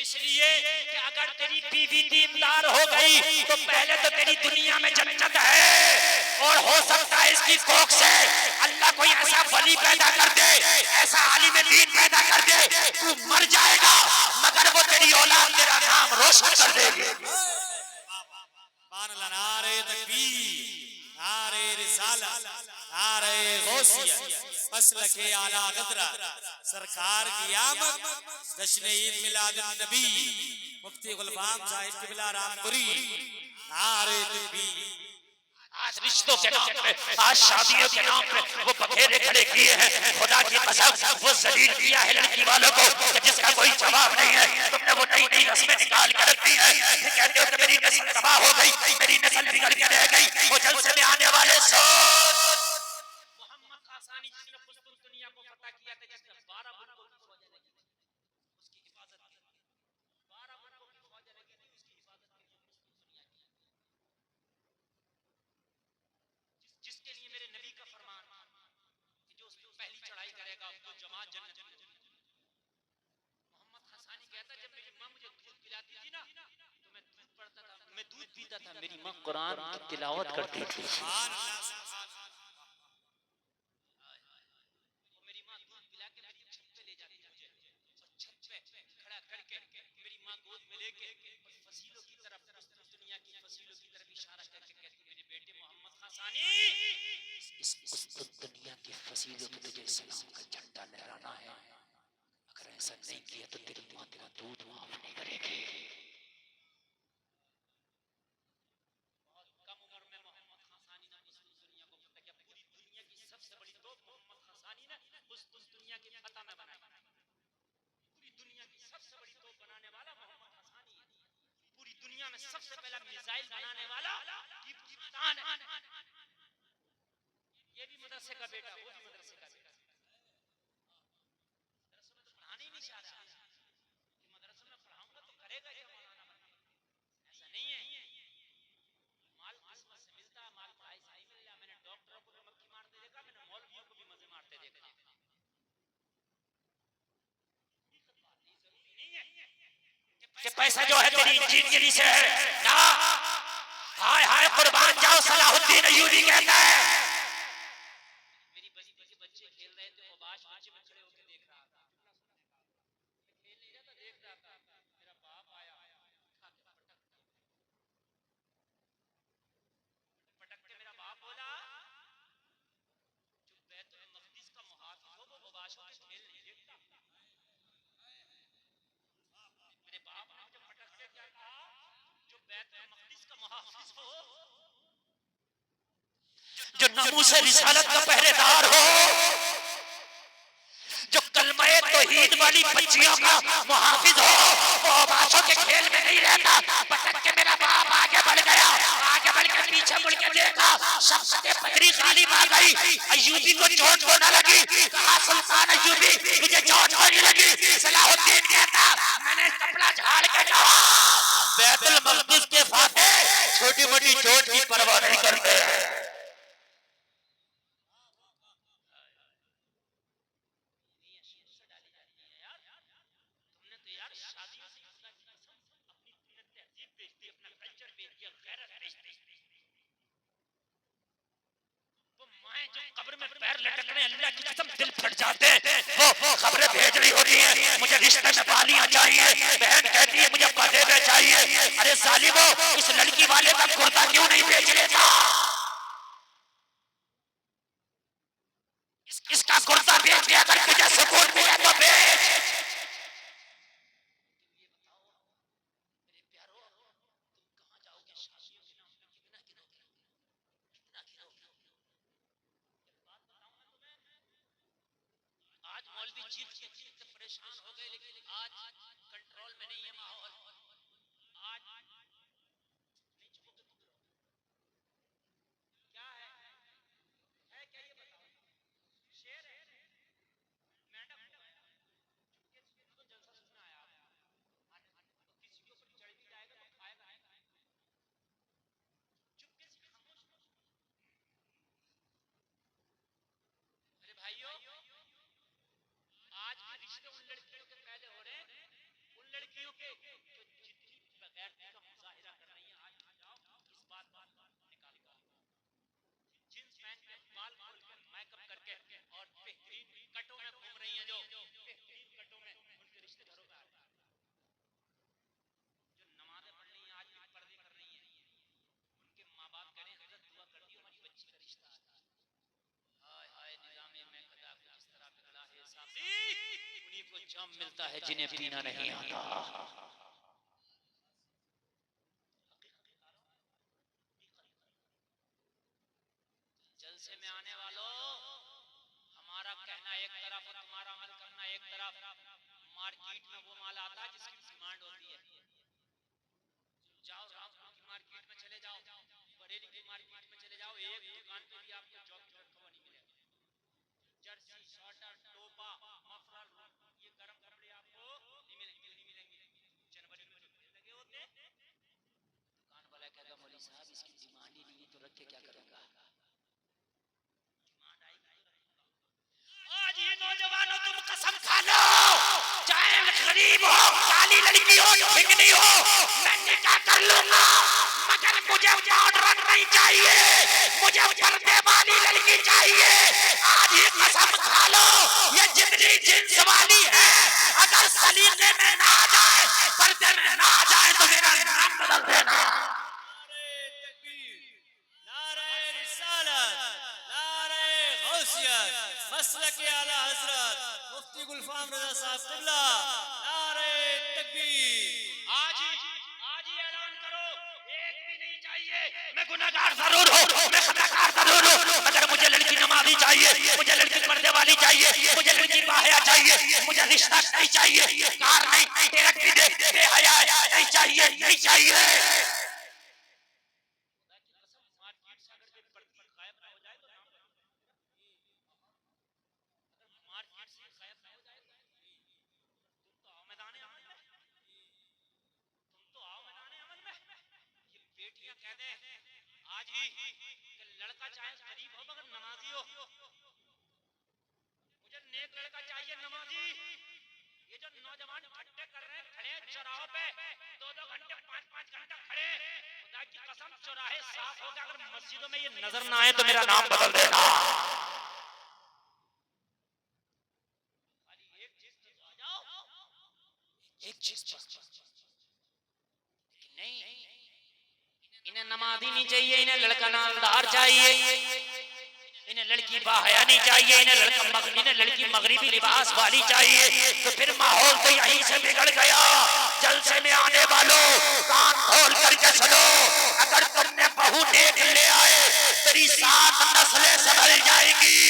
इसलिए कि अगर तेरी बीवी दीनदार हो गई तो पहले तो तेरी दुनिया में जन्नत है, और हो सकता है इसकी कोख से अल्लाह कोई ऐसा वली पैदा कर दे, ऐसा आलिम दीन पैदा कर दे, तू मर जाएगा मगर वो तेरी औलाद तेरा नाम रोशन कर देगी। नारे तकबीर, नारे रिसालत, नारे गौसियत, मसलके आला गदरा, सरकार की आमद, जश्न ईद मिलादुन नबी, मुफ्ती गुलफाम साहिब क़िबला रामपुरी, नारे तकबीर। आज रिश्तों के नाम पे, आज शादियों के नाम पे वो बखेरे खड़े किए हैं, खुदा की कसम वो जलील किया है लड़की वालों को कि जिसका कोई जवाब नहीं है। तुमने वो नई नई रस्में निकाल कर रख दी है, फिर कहते हो कि मेरी नस्ल तबाह हो गई, मेरी नस्ल बिगड़ के रह गई। वो जलसे में आने वाले सोच मोहम्मद आसानी जिसने पुष्पुन दुनिया को फतह किया था, जिसने 12 मुल्कों की फौजें लगी, उसकी हिफाजत की, 12 मुल्कों की फौजें वहां जन्नत। मोहम्मद हसानी कहता जब मेरी माँ मुझे दूध पिलाती थी ना तो मैं दूध पढ़ता था, मैं दूध पीता था, मेरी माँ कुरान की तिलावत करती थी। मेरी माँ दूध पिला के मेरी छत पे ले जाती मुझे और छत पे खड़ा करके मेरी माँ गोद में लेके फसीलों की तरफ, दुनिया की फसीलों की तरफ इशारा करके कहती मेरे बेटे मोहम्मद हसानी इस दुनिया की फसीलों पे तुझे इस्लाम का झंडा लहराना है, अगर ऐसा नहीं किया तो तेरी माँ तेरा दूध माफ नहीं करेगी। बहुत कम उम्र में मोहम्मद हसानी ने उस दुनिया को फतह किया। पूरी दुनिया की सबसे बड़ी तोप मोहम्मद हसानी ने उस दुनिया की फतह में बनाई। पूरी दुनिया की सबसे बड़ी तोप बनाने वाला मोहम्मद हसानी, पूरी दुनिया में सबसे पहला मिसाइल बनाने वाला टीपू सुल्तान है। ये भी मदरसे का बेटा, वो भी मदरसे का बेटा। मदरसे में तो पढ़ाने ही नहीं चाह रहा कि मदरसे में पढ़ाऊंगा तो करेगा क्या मौलाना बनके, ऐसा नहीं है। माल किस्मत से मिलता, माल पढ़ाई से नहीं मिल रहा। मैंने डॉक्टरों को भी मक्खी मारते देखा, मैंने मौलवियों को भी मजे मारते देखा। कि पैसा जो है तेरी इंजीनियरी से है ना, हाय हाय कुर्बान जाओ सलाहुद्दीन अय्यूबी कहता है। मेरी बस्ती के बच्चे खेल रहे थे, मुबाश बच्चे में खड़े होकर देख रहा था, खेल नहीं रहा था, देख रहा था। मेरा बाप आया, पटक के मेरा बाप बोला जो बैतुल मक़दिस का मुहाफ़िज़ हो वो मुबाशों के खेल नहीं देखता। मेरे बाप ने मुझे पटक के क्या कहा, जो बैतुल मक़दिस का मुहाफ़िज़ हो, जो नामूस रिसालत का पहरेदार हो, जो कलमे तौहीद वाली बच्चियों का मुहाफिज हो, वो मुबाशों के खेल में नहीं रहता। पटक के मेरा बाप आगे बढ़ गया, आगे बढ़ के पीछे मुड़ के देखा, शख्सियत बदरी गालिब आ गई। अय्यूबी को चोट तो न लगी, कहा सुल्तान अय्यूबी मुझे चोट तो नहीं लगी। सलाहुद्दीन कहता मैंने कपड़ा झाड़ के कहा बैतुल मक़दिस के फाते छोटी मोटी चोट की परवाह नहीं करते। कब्र में पैर लटकने अल्लाह की कसम दिल फट जाते हैं। वो खबरें भेज रही होती हैं मुझे रिश्ते में बालियां चाहिए, बहन कहती है मुझे पजेबे चाहिए। अरे जालिमो इस लड़की वाले का कुर्ता क्यों नहीं बेच लेता, इसका कुर्ता बेच के अगर तुझे सुकून मिले तो बेच। आज मौलवी चीख चीख के परेशान हो गए, लेकिन आज कंट्रोल में नहीं है माहौल। आज नहीं चुपोगे तो क्या है क्या ये बताओ, शेर है मैडम चुपके से तो जलसा सुनना आया किसी के ऊपर चढ़ भी जाएगा तो खाएगा चुपके से खामोश। अरे भाइयों आज भी रिश्ते उन लड़कियों के पहले हो रहे हैं, उन लड़कियों के जो जितनी बेगैरती का मुजाहिरा कर रही हैं। आज जाओ इस बात निकालो, जींस पहन के बाल खोल के मेकअप करके और बेहतरीन कटों में घूम रही हैं, जो बेहतरीन कटों में उनके रिश्ते घरों में आ रहे हैं। जो नमाजें पढ़ रही हैं आज भी पर्दे कर रही हैं, उनके माँ बाप कह रहे हैं हजरत दुआ कर दी हमारी बच्ची का रिश्ता आता है। हाय हाय निजामे में खुदा को जिस तरह बिगड़ा है साथी, उन्हीं को जाम मिलता है जिन्हें पीना नहीं आता। जलसे में आने वालों हमारा कहना एक तरफ और तुम्हारा अमल करना एक तरफ। मार्केट में वो माल आता है जिसकी डिमांड होती है। जाओ रामपुर की मार्केट में चले जाओ, बरेली की मार्केट में चले जाओ, एक दुकान पे भी आपको जॉकेट रखा हुआ नहीं मिलेगा। जर्सी शॉर्टर टोपा मफलर ये गर्म कपड़े आपको नहीं मिलेंगे। जनवरी में जो लगे होते दुकान वाला कहेगा मौलवी साहब इसकी डिमांड ही नहीं है तो रख के क्या करूंगा। आज ही नौजवानों तुम कमीनी हो ठिंगनी हो मैं निकाह कर लूंगा, मगर मुझे मॉडर्न नहीं चाहिए, मुझे पर्दे वाली लड़की चाहिए। आज ये कसम खा लो ये जितनी जिन्स वाली है अगर सलीके में ना आ जाए, पर्दे में ना आ जाए तो मेरा नाम बदल देना। मसलके आला हजरत मुफ्ती गुलफाम रजा साहब क़िबला, नारे तकबीर। आज ही ऐलान करो, एक भी नहीं चाहिए। मैं गुनाहगार जरूर हूँ, मैं खताकार जरूर हूँ, मगर मुझे लड़की नमाज़ी चाहिए, मुझे लड़की पर्दे वाली चाहिए, मुझे लड़की बाहया चाहिए, मुझे रिश्ता नहीं चाहिए, कार नहीं, टेरक भी दे, बेहया नहीं चाहिए, नहीं चाहिए। आज ही लड़का चाहे गरीब हो मगर नमाजी हो, मुझे नेक लड़का चाहिए नमाजी। ये जो नौजवान ठट्टे कर रहे हैं खड़े चौराहों पे 2-2 घंटे 5-5 घंटा खड़े, खुदा की कसम चौराहे साफ हो गए, अगर मस्जिदों में ये नजर ना आए तो मेरा नाम बदल देना। एक चीज आ जाओ, एक चीज नहीं, इन्हें नमाज़ी नहीं चाहिए, इन्हें लड़का नामदार चाहिए, इन्हें लड़की बाहया नहीं चाहिए, इन्हें लड़की मगरिबी लिबास वाली चाहिए। तो फिर माहौल तो यहीं से बिगड़ गया। जलसे में आने वालों कान खोल करके सुनो, अगर तुमने बहू नेक ले आए तेरी 7 नस्लें संभल जाएंगी।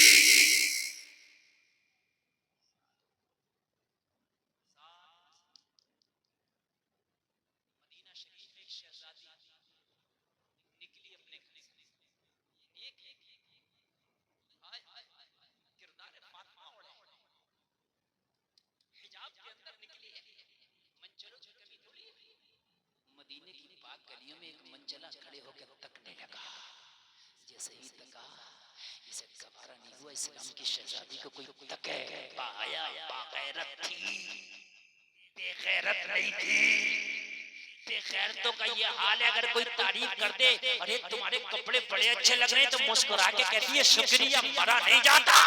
मदीने की पाक गलियों में एक मंचला खड़े होकर तकने लगा। जैसे ही तका इसे गवारा नहीं हुआ, इस्लाम की शहजादी को कोई तके। बाहया बागैरत थी, बेगैरत नहीं थी। बेगैरतों का ये हाल है, अगर कोई तारीफ कर दे, अरे तुम्हारे कपड़े बड़े अच्छे लग रहे हैं, तो मुस्कुरा के कहती है शुक्रिया, मरा नहीं जाता।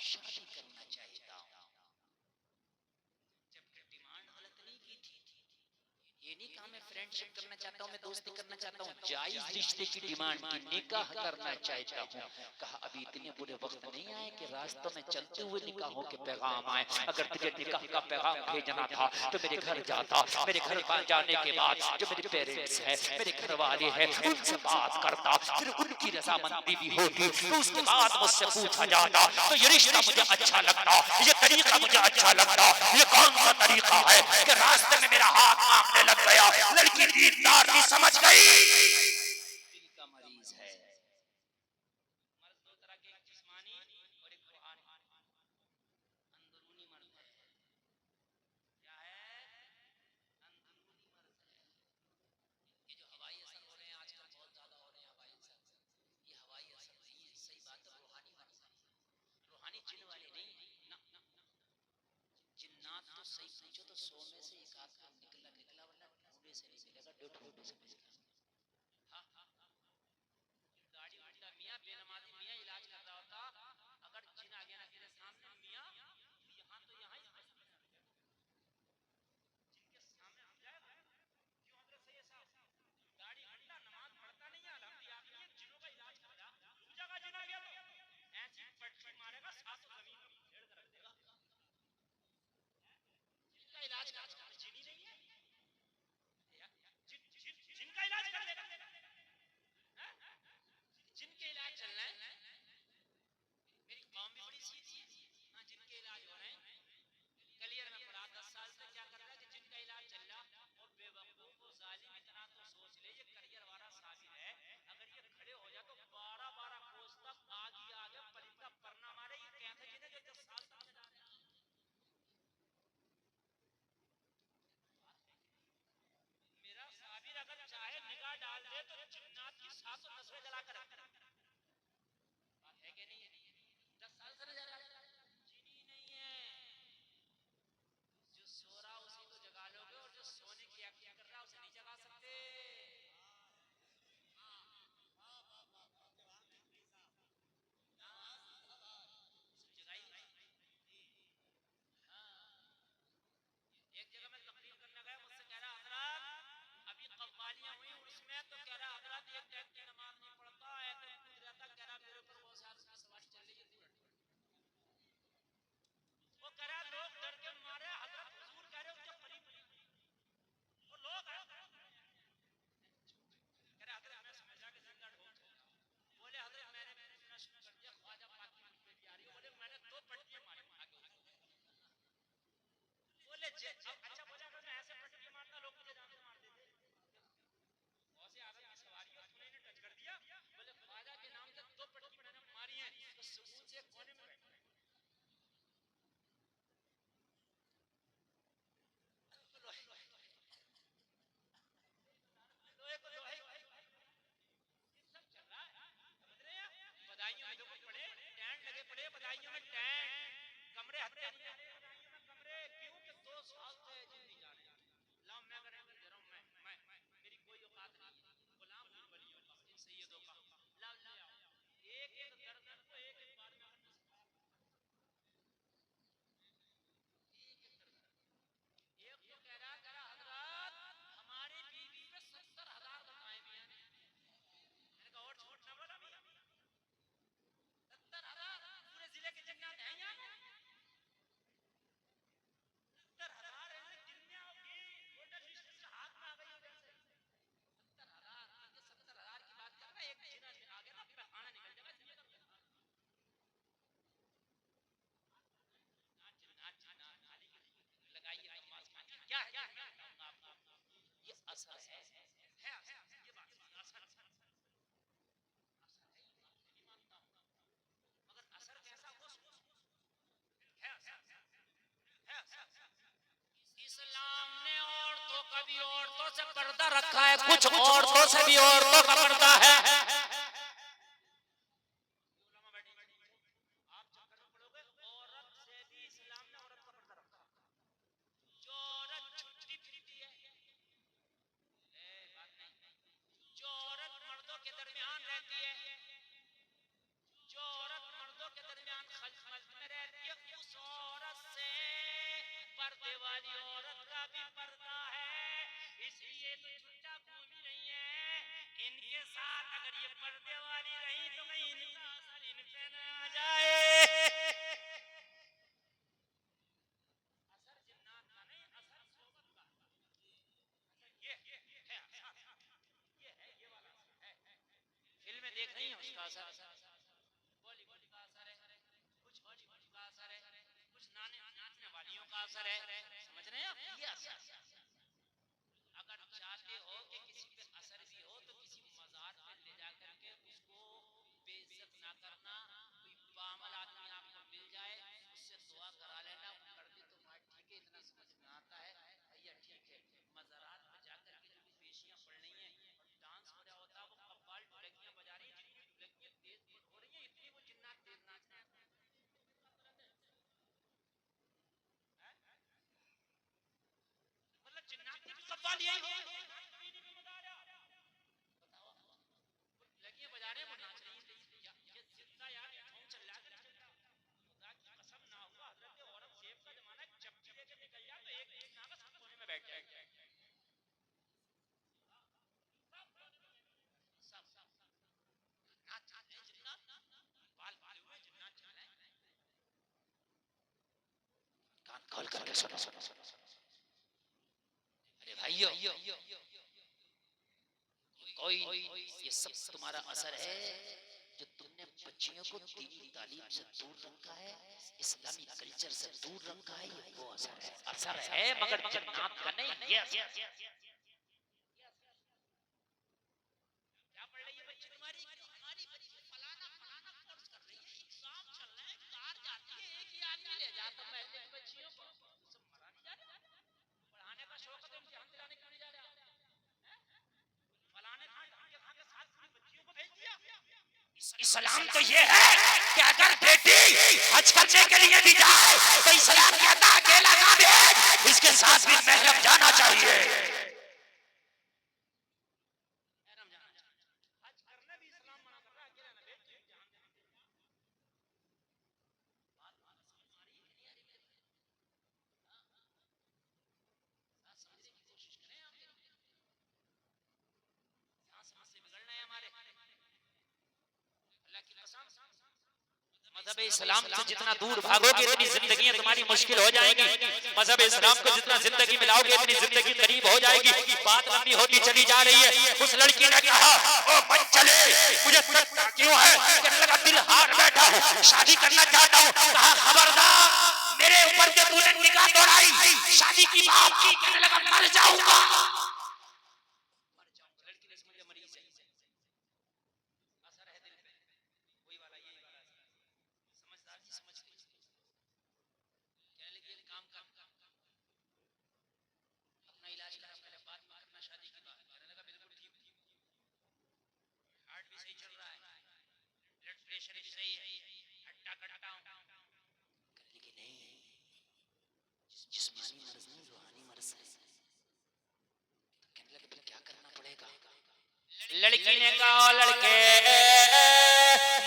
शादी करना चाहता हूं, जबकि डिमांड गलत नहीं की थी। ये नहीं कहा मैं फ्रेंडशिप करना चाहता हूं, मैं दोस्ती करना चाहता हूं, जायज रिश्ते की डिमांड की, निकाह करना चाहता हूं। कहा अभी इतने बुरे वक्त नहीं आए कि रास्तों में चलते हुए निकाहों के पैगाम आए। अगर तुझे निकाह का पैगाम भेजना था तो मेरे घर जाता, मेरे घर जाने के बाद जो मेरे पेरेंट्स हैं, मेरे घर वाले हैं, उनसे बात करता, फिर उनकी रजामंदी भी होती, तो उसके बाद मुझसे पूछा जाता तो ये रिश्ता मुझे अच्छा लगता, ये तरीका मुझे अच्छा लगता। ये कौन सा तरीका है कि रास्ते में मेरा हाथ मांगने लग गया, लड़की दीनदार भी समझ गई दिल का मरीज है। मर्द दो तरह के, एक जिस्मानी और एक रूहानी। अंदरूनी मर्द है, क्या है? अंदरूनी मर्द है। ये जो हवाई असर हो रहे हैं आजकल, बहुत ज्यादा हो रहे हैं हवाई असर, ये हवाई असर नहीं है, सही बात है। रूहानी मर्द है, रूहानी जिन वाले नहीं ना, जिन्नात तो सही पूछो तो 100 में से एक आध निकला, वरना ढूंढे से नहीं मिलेगा, दो ढूंढे से मिलेगा। दाढ़ी वाला मियां, बेनमाजी मियां इलाज कर रहा होता, अगर जिन आ गया ना तेरे सामने मियां, यहाँ तो यहाँ ही फंस गया। जिनके सामने हम जाएगा क्यों हजरत सैयद साहब दाढ़ी हंडा नमाज पढ़ता नहीं है, अल्हम्दुलिल्लाह जिनों का इलाज कर रहा, रुक जाएगा जिन आ गया तो ऐसी पटकी मारेगा, साथ जमीन में छेड़ कर रख देगा। जिनका इलाज कर रहा है जिन ही नहीं है, जिनका इलाज कर देगा, जिनके इलाज चल रहा है तो नस्लें जला कर रखता है कि नहीं? 10 साल से न जला चीनी नहीं है। जो सो रहा उसी को जगा लोगे, और जो सोने की एक्टिंग कर रहा उसे नहीं जगा सकते। एक जगह मैं तकरीर करने गया, मुझसे कह रहा हजरत अभी कव्वालियां हुई उसमें, तो कह रहा हजरत एक टाइम की नमाज नहीं पढ़ता है तो कूद रहता, कह रहा मेरे ऊपर बहुत सारी सवारी चल रही है। वो कह रहा लोग डर के मारे हजरत हुजूर कह रहे उसके करीब वो लोग कह रहा हजरत मैं समझा के जिंदा ढोल बोले हजरत मैंने सुनना शुरू कर दिया, ख्वाजा पाक की बेटी आ रही है, बोले मैंने 2 पटकियां मारी आगे। बोले अच्छा बोला अगर मैं ऐसे पटकी मारता लोग मुझे जान से मार देते। ऐसे आदमी की सवारी है तूने इन्हें टच कर दिया, बोले ख्वाजा के नाम से 2 पटकी मैंने मारी है, तो सुकून से कोने में बैठा लोहे को लोहे सब चल रहा है, समझ रहे हैं? बधाइयों में देखो पड़े टेंट लगे पड़े, बधाइयों में टेंट, कमरे हत्या नहीं जाते बधाइयों में कमरे, क्यों कि 2 साल से जिंदगी जा रहे हैं। लाओ मैं गारंटी दे रहा हूं, मैं मेरी कोई औकात नहीं है, गुलाम हूं वलियों का, इन सैयदों का। लाओ ले आओ एक एक दर्जन को एक एक बार में एक तो कह रहा हजरत हमारी बीवी पे 70,000 बताए भी हैं। मैंने कहा और छोड़ना बोला भी 70,000 पूरे जिले के जन्नत हैं यहाँ 70,000 ऐसे गिनने होगी, टोटल लिस्ट इसके हाथ में आ गई उधर से 70,000। 70,000 की बात कर रहा एक जिना आ गया ना पैखाना निकल जाएगा इसलिए नाच नाली लगाइए नमाज क्या है आपको ये असर है ये बात असर मगर असर कैसा हो है इस्लाम ने औरतों का भी औरतों से पर्दा रखा है, कुछ औरतों से भी औरतों का पर्दा है। आप चक्कर में पड़ोगे, औरत से भी इस्लाम ने औरत का पर्दा रखा है। जो औरत छुट्टी फिरती है बात नहीं, जो औरत मर्दों के दरमियान रहती है, जो औरत मर्दों के दरमियान खलवत में रहती है, उस औरत से पर्दे वाली औरत का भी पर्दा है। इसलिए तो छुट्टा घूम ही रही है, इनके साथ अगर ये पर्दे वाली रही तो कहीं इनका असर इन पे न आ जाए। असर जिन्नात का नहीं, असर सोबत का। ये है ये वाला है। फिल्में देख रही हैं उसका असर, बॉलीवुड का असर है, कुछ हॉलीवुड का असर है, कुछ नाचने वालियों का असर है, समझ रहे हैं आप? ये असर अगर चाहते हो कि किसी पे असर भी हो तो किसी मज़ार पे ले जाकर के उसको बेइज्जत ना करना। कोई बामल आदमी आपको मिल जाए उससे दुआ करा लेना, कर दे तो मां ठीक है, इतना समझ में आता है भैया ठीक है। मज़ारात पे जाकर के जो पेशियां पड़ रही हैं और डांस हो रहा होता है, वो कव्वाल ढोलकियां बजा रही हैं, जितनी ढोलकियां तेज हो रही हैं इतनी वो जिन्नात तेज नाच रहे हैं। मतलब जिन्नात की भी कव्वाल यही हो, लगियां बजा रहे हैं वो नाच रही है। ये जिंदा यार ढोंग चल रहा है, खुदा की कसम ना हुआ हजरत औरंगजेब का जमाना, चप्पी लेके निकल जाए तो एक एक नागा सब कोने में बैठ जाए, सब नाच रहे हैं जिन्नात, बाल बाल हुए जिन्नात चल रहे हैं। कान खोल करके सुनो, अरे भाइयों कोई ये सब तुम्हारा असर है जो तुमने बच्चियों को दीनी तालीम से दूर रखा है, इस्लामी कल्चर से दूर रखा है, ये वो असर है मगर जन्नत का नहीं। यस क्या पढ़ रही है बच्ची तुम्हारी? हमारी बच्ची फलाना फलाना कोर्स कर रही है, एग्जाम चल रहा है, कार जाती है, एक ही आदमी ले जाता है महल्ले की बच्चियों को, सब मरा नहीं जा रहा, पढ़ाने का शौक है तो इम्तिहान दिलाने क्यों नहीं जा रहा? फलाने खां के साथ पूरी बच्चियों को इस्लाम तो ये है कि अगर बेटी हज करने के लिए भी जाए तो इस्लाम कहता है अकेला ना भेज, इसके साथ भी महरम जाना चाहिए। मज़हब इस्लाम से जितना दूर भागोगे इतनी जिंदगी तुम्हारी मुश्किल हो जाएगी। मज़हब इस्लाम को जितना जिंदगी मिलाओगे इतनी जिंदगी करीब हो जाएगी। बात लंबी होती चली जा रही है। उस लड़की ने कहा ओ मन चले, मुझे क्यों है, कहने लगा दिल हार बैठा हूँ, शादी करना चाहता हूँ। कहा खबरदार मेरे ऊपर जो तूने निगाह दौड़ाई शादी की बात की, कहने लगा मर जाऊंगा। जिस्मानी मर्ज नहीं रूहानी मर्ज है। कहने लगे क्या करना पड़ेगा? लड़की ने कहा लड़के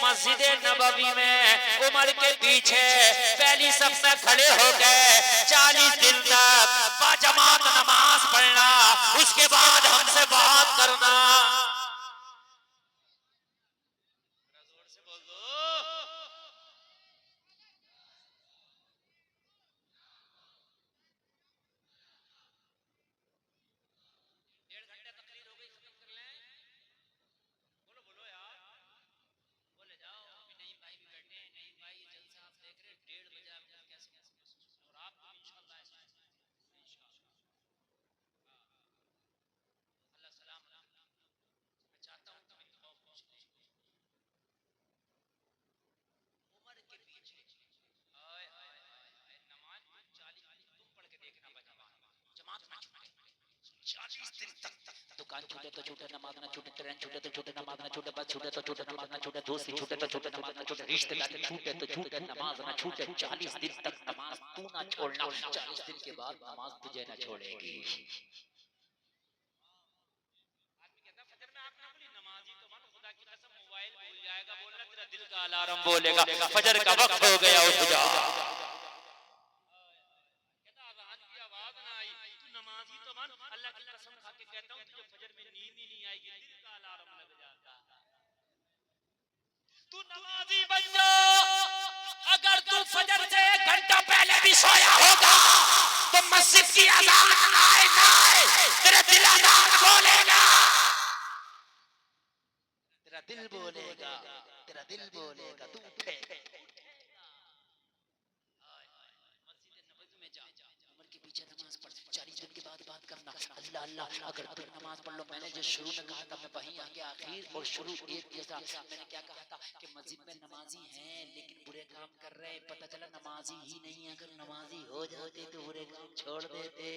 मस्जिद नबवी में उमर के पीछे पहली सफ में खड़े हो गए 40 दिन तक बाजमात नमाज पढ़ना, उसके बाद हमसे बात करना। दुकान छूटे तो छूटे, नमाज ना छूटे, ट्रेन छूटे तो छूटे, नमाज ना छूटे, बस छूटे तो छूटे, नमाज ना छूटे, दोस्ती छूटे तो छूटे, नमाज ना छूटे, रिश्तेदारी छूटे तो छूटे, नमाज ना छूटे। 40 दिन तक नमाज तू ना छोड़ना, 40 दिन के बाद नमाज तुझे ना छोड़ेगी। दिल का अलार्म बोलेगा फजर का वक्त हो गया, उठ जा। अगर तू फजर से 1 घंटा पहले भी सोया होगा तो मस्जिद की अज़ान आए ना आए तेरा दिल अज़ान बोलेगा, तेरा दिल बोलेगा, तेरा दिल बोलेगा तू उठे। उमर के पीछे नमाज पढ़ 40 दिन के बाद बात करना। अल्लाह अल्लाह अगर तुम नमाज पढ़ लो, मैंने जो शुरू में कहा था मैं वहीं आगे आखिर और शुरू एक जैसा। मैंने क्या कहा था कि मस्जिद में नमाजी हैं लेकिन बुरे काम कर रहे हैं। पता चला नमाजी ही नहीं, अगर नमाजी हो जाते तो बुरे काम छोड़ देते।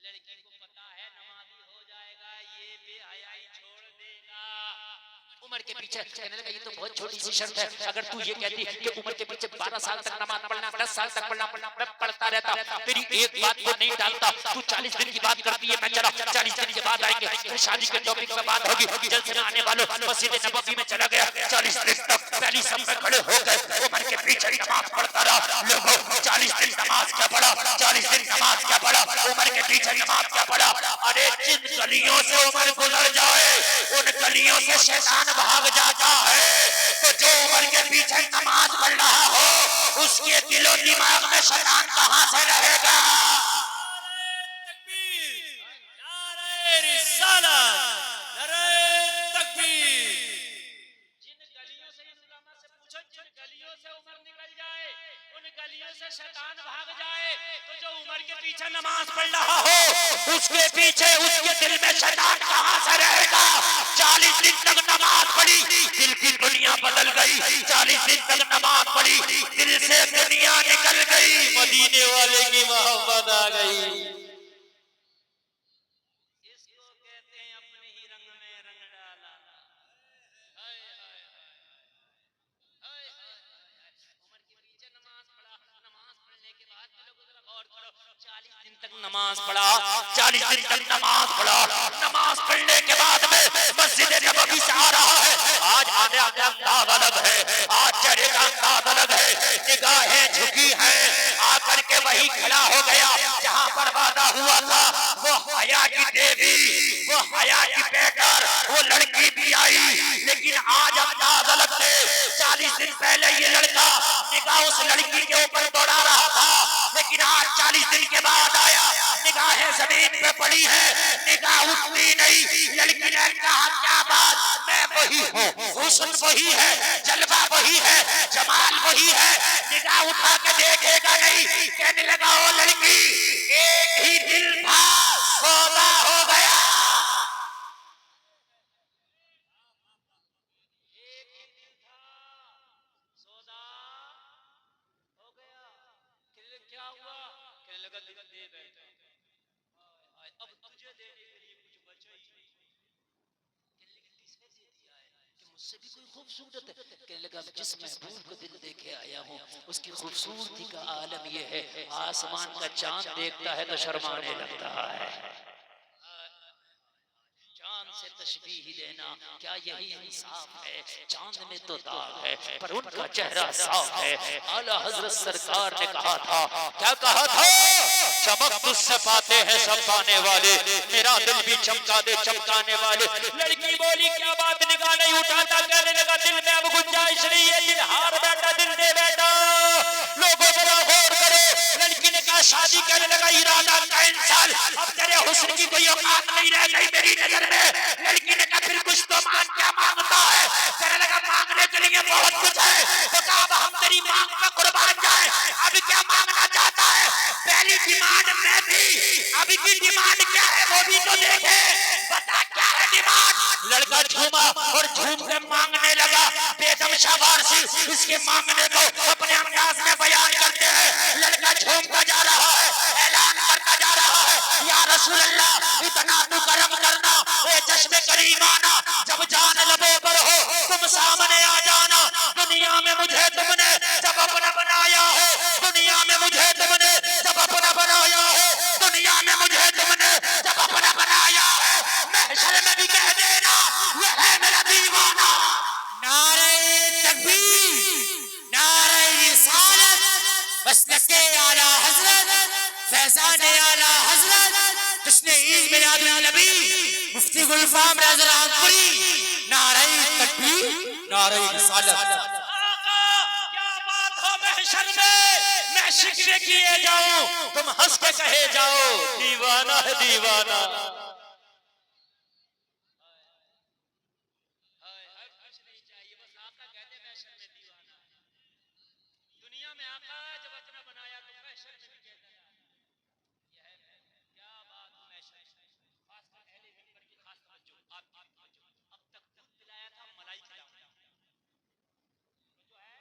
लड़की को पता है नमाजी हो जाएगा ये बेहयाई छोड़ देगा। उमर के पीछे कहने लगा ये तो बहुत छोटी सी शर्त है। अगर तू ये कहती कि उमर के पीछे 12 साल तक नमाज पढ़ना, 10 साल तक पढ़ना, मैं पढ़ता रहता, तेरी एक बात को नहीं डालता। तू 40 दिन की बात करती है, मैं चला 40 दिन के बाद आएंगे, फिर शादी के टॉपिक पे बात होगी। जल्द से आने वालों मस्जिद नबवी में चला गया। 40 दिन तक पहली सब में खड़े हो गए, उमर के पीछे नमाज पढ़ता रहा। लोगों 40 दिन नमाज क्या पढ़ा, 40 दिन नमाज क्या पढ़ा, उमर के पीछे नमाज क्या पढ़ा। अरे जिन गलियों से उमर गुजर जाए उन गलियों से शैतान भाग जाता है। तो जो उमर के पीछे नमाज पढ़ रहा हो उसके दिलो दिमाग में शैतान कहां से रहेगा? शैतान भाग जाए तो जो उमर के पीछे नमाज पढ़ रहा हो उसके पीछे उसके दिल में शैतान कहां से रहेगा? 40 दिन तक नमाज पढ़ी, दिल की दुनिया बदल गई। 40 दिन तक नमाज पढ़ी, दिल से दुनिया निकल गई, मदीने वाले की मोहब्बत आ गई। इसको कहते हैं अपने ही रंग में रंग डाला। तक नमाज पढ़ा, 40 दिन तक नमाज पढ़ा। नमाज पढ़ने के बाद में मस्जिद नबवी से आ रहा है। आज आने का अंदाज अलग है, आज चेहरे का अंदाज अलग है, निगाहें झुकी हैं। आकर के वही खड़ा हो गया जहां पर वादा हुआ था। वो हया की देवी, वो हया की बेटर, वो लड़की भी आई, लेकिन आज अंदाज अलग थे। 40 दिन पहले ये लड़का निगाह उस लड़की के ऊपर दौड़ा रहा था, लेकिन आज 40 दिन के बाद आया, निगाहें जमीन पे पड़ी है, निगाह उठती नहीं। लड़की ने कहा क्या बात, मैं वही हूँ, हुस्न वही है, जलवा वही है, जमाल वही है, निगाह उठा के देखेगा नहीं। कहने लगा ओ लड़की, एक ही दिल था, सौदा हो गया। क्या हुआ? कहने लगा दिल दे बैठा, अब तुझे देने के लिए कुछ बचा ही नहीं। कहने लगा किसने दे दिया है कि मुझसे भी कोई खूबसूरत है? कहने लगा जिस महबूब को दिल देके आया हूँ उसकी खूबसूरती का आलम ये है, आसमान का चांद देखता है तो शर्माने लगता है। चांद से तशबीह देना क्या यही इंसाफ है? चांद में तो दाग है पर उनका चेहरा साफ है। आला हजरत सरकार ने कहा था, क्या कहा था? चमक तुझसे पाते हैं सब पाने वाले, मेरा दिल भी चमका दे चमकाने वाले। लड़की बोली क्या बात, निगाह नहीं उठाता। कहने लगा दिल में अब गुंजाइश नहीं है, दिल हार बैठा, दिल दे बैठा। लोगों जरा गौर करो। लड़की ने कहा शादी, कहने लगा इरादा का इंसान, अब तेरे हुस्न की कोई औकात नहीं रह गई मेरी नजर में। लड़की ने कहा फिर कुछ तो मांग, क्या मांगता है? कहने लगा मांगने के लिए बहुत कुछ है, बता अब हम तेरी मांग पर कुर्बान जाए। अभी क्या मांगना चाहता है? पहली डिमांड मैं भी, अभी की डिमांड क्या है वो भी तो देखे, बता क्या है डिमांड? लड़का झूमा और झूम के मांगने लगा। बेदम शाबाशी इसके मांगने को अपने अंदाज में बयान करते हैं। लड़का झूमता जा रहा है, ऐलान करता जा रहा है, या रसूल अल्लाह इतना तू करम करना, ए चश्मे करीमाना, जब जान लबों पर हो तुम सामने आ जाना। दुनिया में मुझे तुमने जब अपना बनाया हो, दुनिया में मुझे तुमने जब अपना बनाया हो, दुनिया में मुझे तुमने जब अपना बनाया है, महशर में भी कह देना ये है मेरा दीवाना। नारे तकबीर, नारे रिसालत, मसलके आला हजरत, फैजाने आला हजरत, जश्न ईद मिलादुन नबी, मुफ्ती गुलफाम रज़ा रामपुरी। नारे तकबीर, नारे रिसालत। क्या बात हो महशर में, मैं शिकवे किए जाऊं तुम हंस के कहे जाओ दीवाना है दीवाना। दुनिया में आका जब अपना बनाया तो महशर में भी कहता है यह है क्या बात। महशर खास कर अहले मिंबर की खास तवज्जो, आपकी तवज्जो। अब तक दूध पिलाया था, मलाई खिलाऊंगा जो है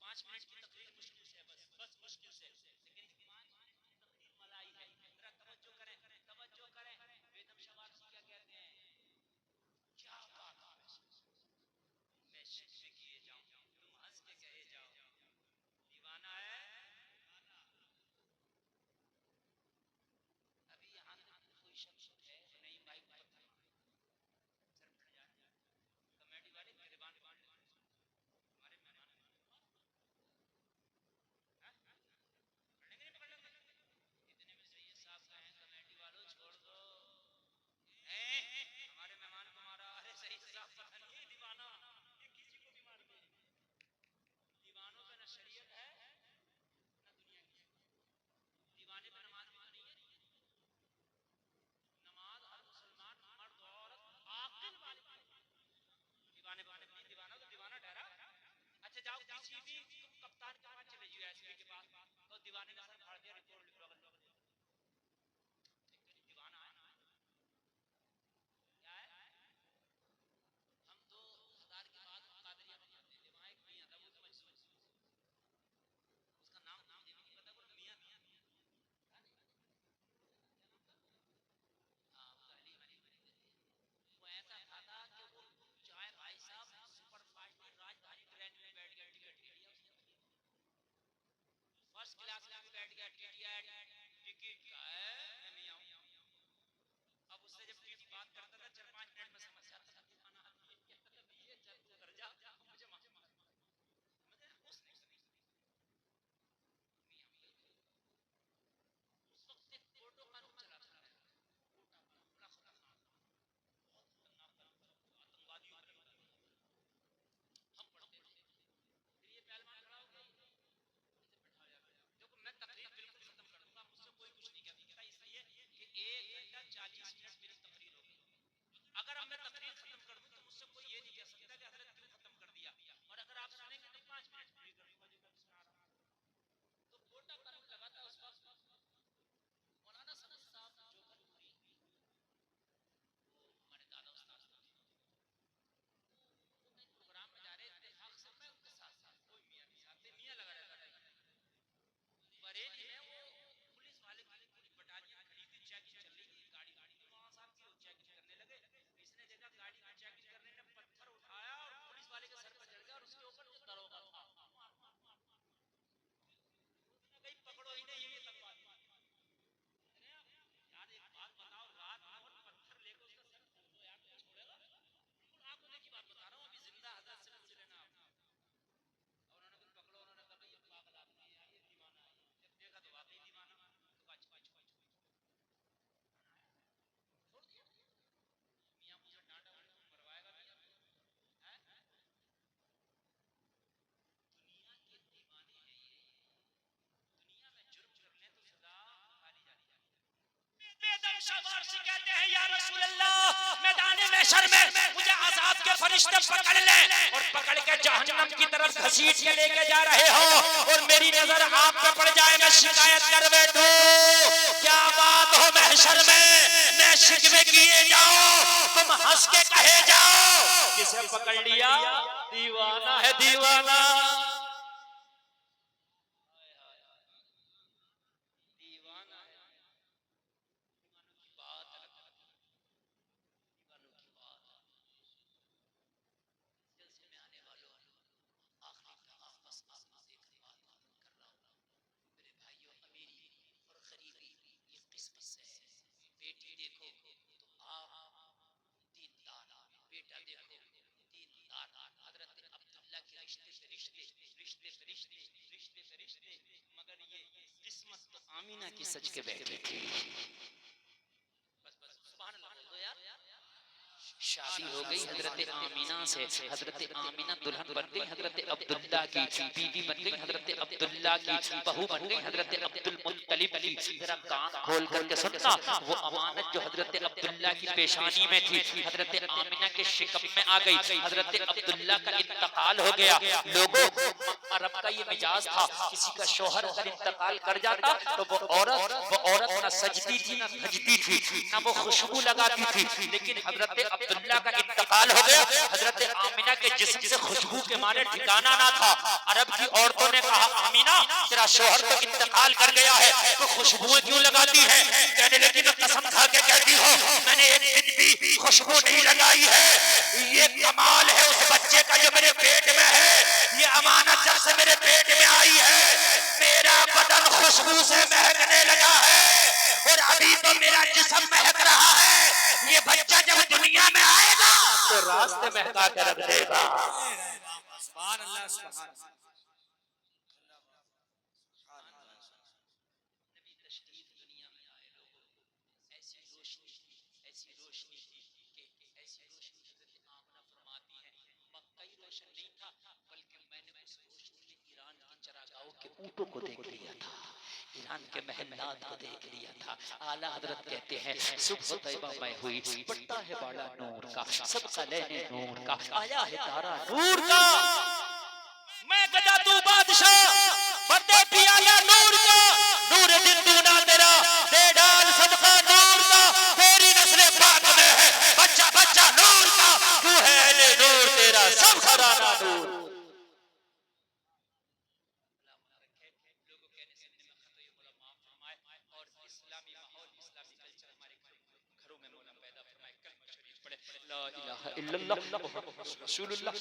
5 मिनट की तकरीर मुश्किल से, बस मुश्किल से, लेकिन 5 मिनट की तकरीर मलाई है। जरा तवज्जो करें, तवज्जो करें। बेदम शबाशी क्या कहते हैं, क्या बात है, मैं शिकवे किए जाऊं तुम हंस के कहे जाओ दीवाना है। अभी यहाँ कोई शख्स है नहीं माइक पर था, सर फट जाए कमेटी वाले मेहरबान हमारे मेहमान पढ़ने के नहीं पकड़ लेंगे इतने में से ये साहब कहें कमेटी वालों छोड़ दो हमारे मेहमान तुम्हारा। अरे सही साहब पता नहीं दीवाना ये किसी को भी मार दे, दीवानों पे न शरीयत है न दुनिया की, दीवाने पे नमाज भी नहीं है। नमाज हर मुसलमान मर्द औरत आकिल वाले दीवाने वाले नहीं, दीवाना तो दीवाना ठहरा। अच्छा जाओ किसी भी तुम कप्तान के पास चले जाओ, एसपी के पास, तो दीवाने ने सर फाड़ दिया, रिपोर्ट लिख लो, दीवाना है क्या है। हम 2000 के बाद कादरिया में पढ़ते थे, वहां एक मियां था, वो समझ उसका नाम मुझे नहीं पता, वो मियां था। हाँ गाली वाली वो ऐसा था कि वो चाहे भाई साहब सुपर फास्ट राजधानी ट्रेन में बैठ गया, टिकट ले लिया उसने, फर्स्ट क्लास में बैठ गया, टिकट टिकट का है, मैं नहीं आऊंगा। अब उससे जब टीटी बात करता था 4-5 मिनट में समझ जाता था खाना ये चल तू कर जा मुझे उस वक्त एक फोटो कानून चला था, बड़ा खतरनाक, बहुत खतरनाक आतंकवादियों पर हम पढ़ते थे। फिर ये पहलवान खड़ा हो गया, देखो मैं तकरीर बिल्कुल खत्म कर दूंगा, मुझसे कोई कुछ नहीं कह सकता, इसलिए कि 1 घंटा 40 मिनट मेरी तकरीर होगी। अगर अब मैं तकरीर खत्म कर दूं तो मुझसे कोई ये नहीं कह सकता कि हजरत क्यों खत्म कर दिया, और अगर आप सुनेंगे तो 5 मिनट पूरी कर दूंगा जो मैं सुना रहा हूं। तो कोटा कानून लगा था उस वक्त, मौलाना समीर साहब जोधपुरी, वो हमारे दादा उस्ताद थे, वो कहीं प्रोग्राम में जा रहे थे, इत्तेफाक से मैं उनके साथ था, कोई मियां भी साथ थे, मियां लगा रहता था। बरेली में वो पुलिस वाले की पूरी बटालियन खड़ी थी, चेकिंग चल रही थी, गाड़ी मौलाना साहब की, वो चेकिंग करने लगे। इसने देखा गाड़ी में चेकिंग करने ने पत्थर उठाया और पुलिस वाले के सर पर चढ़ गया, और उसके ऊपर जो दरोगा था कहीं पकड़ो ही नहीं, ये आतंकवादी यार। एक बात बताओ, रात में और पत्थर लेकर उसका सर फोड़ दो यार, कोई छोड़ेगा? बिल्कुल आंखों देखी बात बता रहा हूँ, अभी जिंदा हजरत से पूछ लेना आप। और उन्होंने फिर पकड़ो, उन्होंने कहा भाई ये पागल आदमी है, ये दीवाना है, जब देखा तो वाकई दीवाना, तो कहा छोड़ दिया। मियां मुझे डांटा, मरवाएगा मियां है? दुनिया के दीवाने हैं ये, दुनिया में जुर्म कर ले तो सजा खाली जाती है। बेदम शाबाश से कहते हैं या रसूल अल्लाह, मैदान महशर में मुझे अज़ाब के फरिश्ते पकड़ लें और पकड़ के जहन्नम की तरफ घसीट के लेके जा रहे हो, और मेरी नजर आप पे पड़ जाए, मैं शिकायत कर बैठूं, क्या बात हो महशर में, मैं शिकवे किए जाओ, तुम हंस के कहे जाओ किसे पकड़ लिया, दीवाना है दीवाना। दीवाना है, दीवानों की बात अलग, दीवानों की बात। जलसे में आने वालों, आखिरी कलाम बस आपको देकर बात कर रहा हूँ। मेरे भाइयों, अमीरी और गरीबी ये किस्मत से है। बेटी देखो तो आप दीनदार, बेटा देखो दीनदार, हजरत अब्दुल्ला के रिश्ते से रिश्ते, रिश्ते से रिश्ते, रिश्ते से रिश्ते, मगर ये किस्मत तो आमीना की सच के बैठी थी। बस सुभान अल्लाह बोल दो यार। शादी हो गई हजरत आमीना से, हजरत आमीना दुल्हन बन गई हजरत अब्दुल्ला की, बीवी बन गई हजरत अब्दुल्ला की, बहू बन गई हजरत अब्दुल मुत्तलिब की। जरा कान खोल करके सुनना, वो अमानत जो हजरत अब्दुल्ला की पेशानी में थी, हजरत आमीना के शिकम में आ गई, हजरत अब्दुल्ला का इंतकाल हो गया। लोगों, अरब का ये मिजाज था, किसी का शौहर अगर इंतकाल कर जाता तो वो औरत न सजती थी न धजती थी, न वो खुशबू लगाती थी, लेकिन हजरत अब्दुल्ला का इंतकाल हो गया, हजरत आमीना के जिस्म से खुशबू के मारे ठिकाना ना था। अरब की औरतों ने कहा, आमीना तेरा शौहर तो इंतकाल कर गया है, तो खुशबुएं क्यों लगाती है? कहने लगी, मैं कसम खा के कहती हूँ, मैंने एक दिन भी खुशबू नहीं लगाई है। ये कमाल है उस बच्चे का जो मेरे पेट में है, ये अमानत जब से मेरे पेट में आई है, मेरा बदन खुशबू से महकने लगा है, और अभी तो मेरा जिस्म महक रहा है। ये बच्चा जब दुनिया में आएगा तो रास्ते महका कर रख देगा। सुभान अल्लाह, सुभान अल्लाह। नबी तशरीफ दुनिया में आए, लोगों ऐसी रोशनी कि ऐसी रोशनी हज़रत आमना फरमाती है, मक्का ही रोशन नहीं था, बल्कि मैंने उस रोशनी में ईरान की चरागाहों के ऊँटों को देख लिया था, ईरान के महलात को देख लिया था। आला हजरत कहते हैं, सुबह तैयबा में हुई, पड़ता है बाड़ा नूर का, सबका लेने नूर का, आया है तारा नूर का, मैं गदा तू बादशाह, बर्दे पियाला नूर का, नूर दिन दूना तेरा, दे डाल सदका नूर का, तेरी नस्ल पाक में है बच्चा बच्चा नूर का, तू है ले नूर तेरा सब खजाना नूर। इस्लामी माहौल, इस्लामी कल्चर हमारे घरों में मौला पैदा फरमाए, कलमा शरीफ पढ़े, ला इलाहा इल्लल्लाह मुहम्मद रसूलुल्लाह।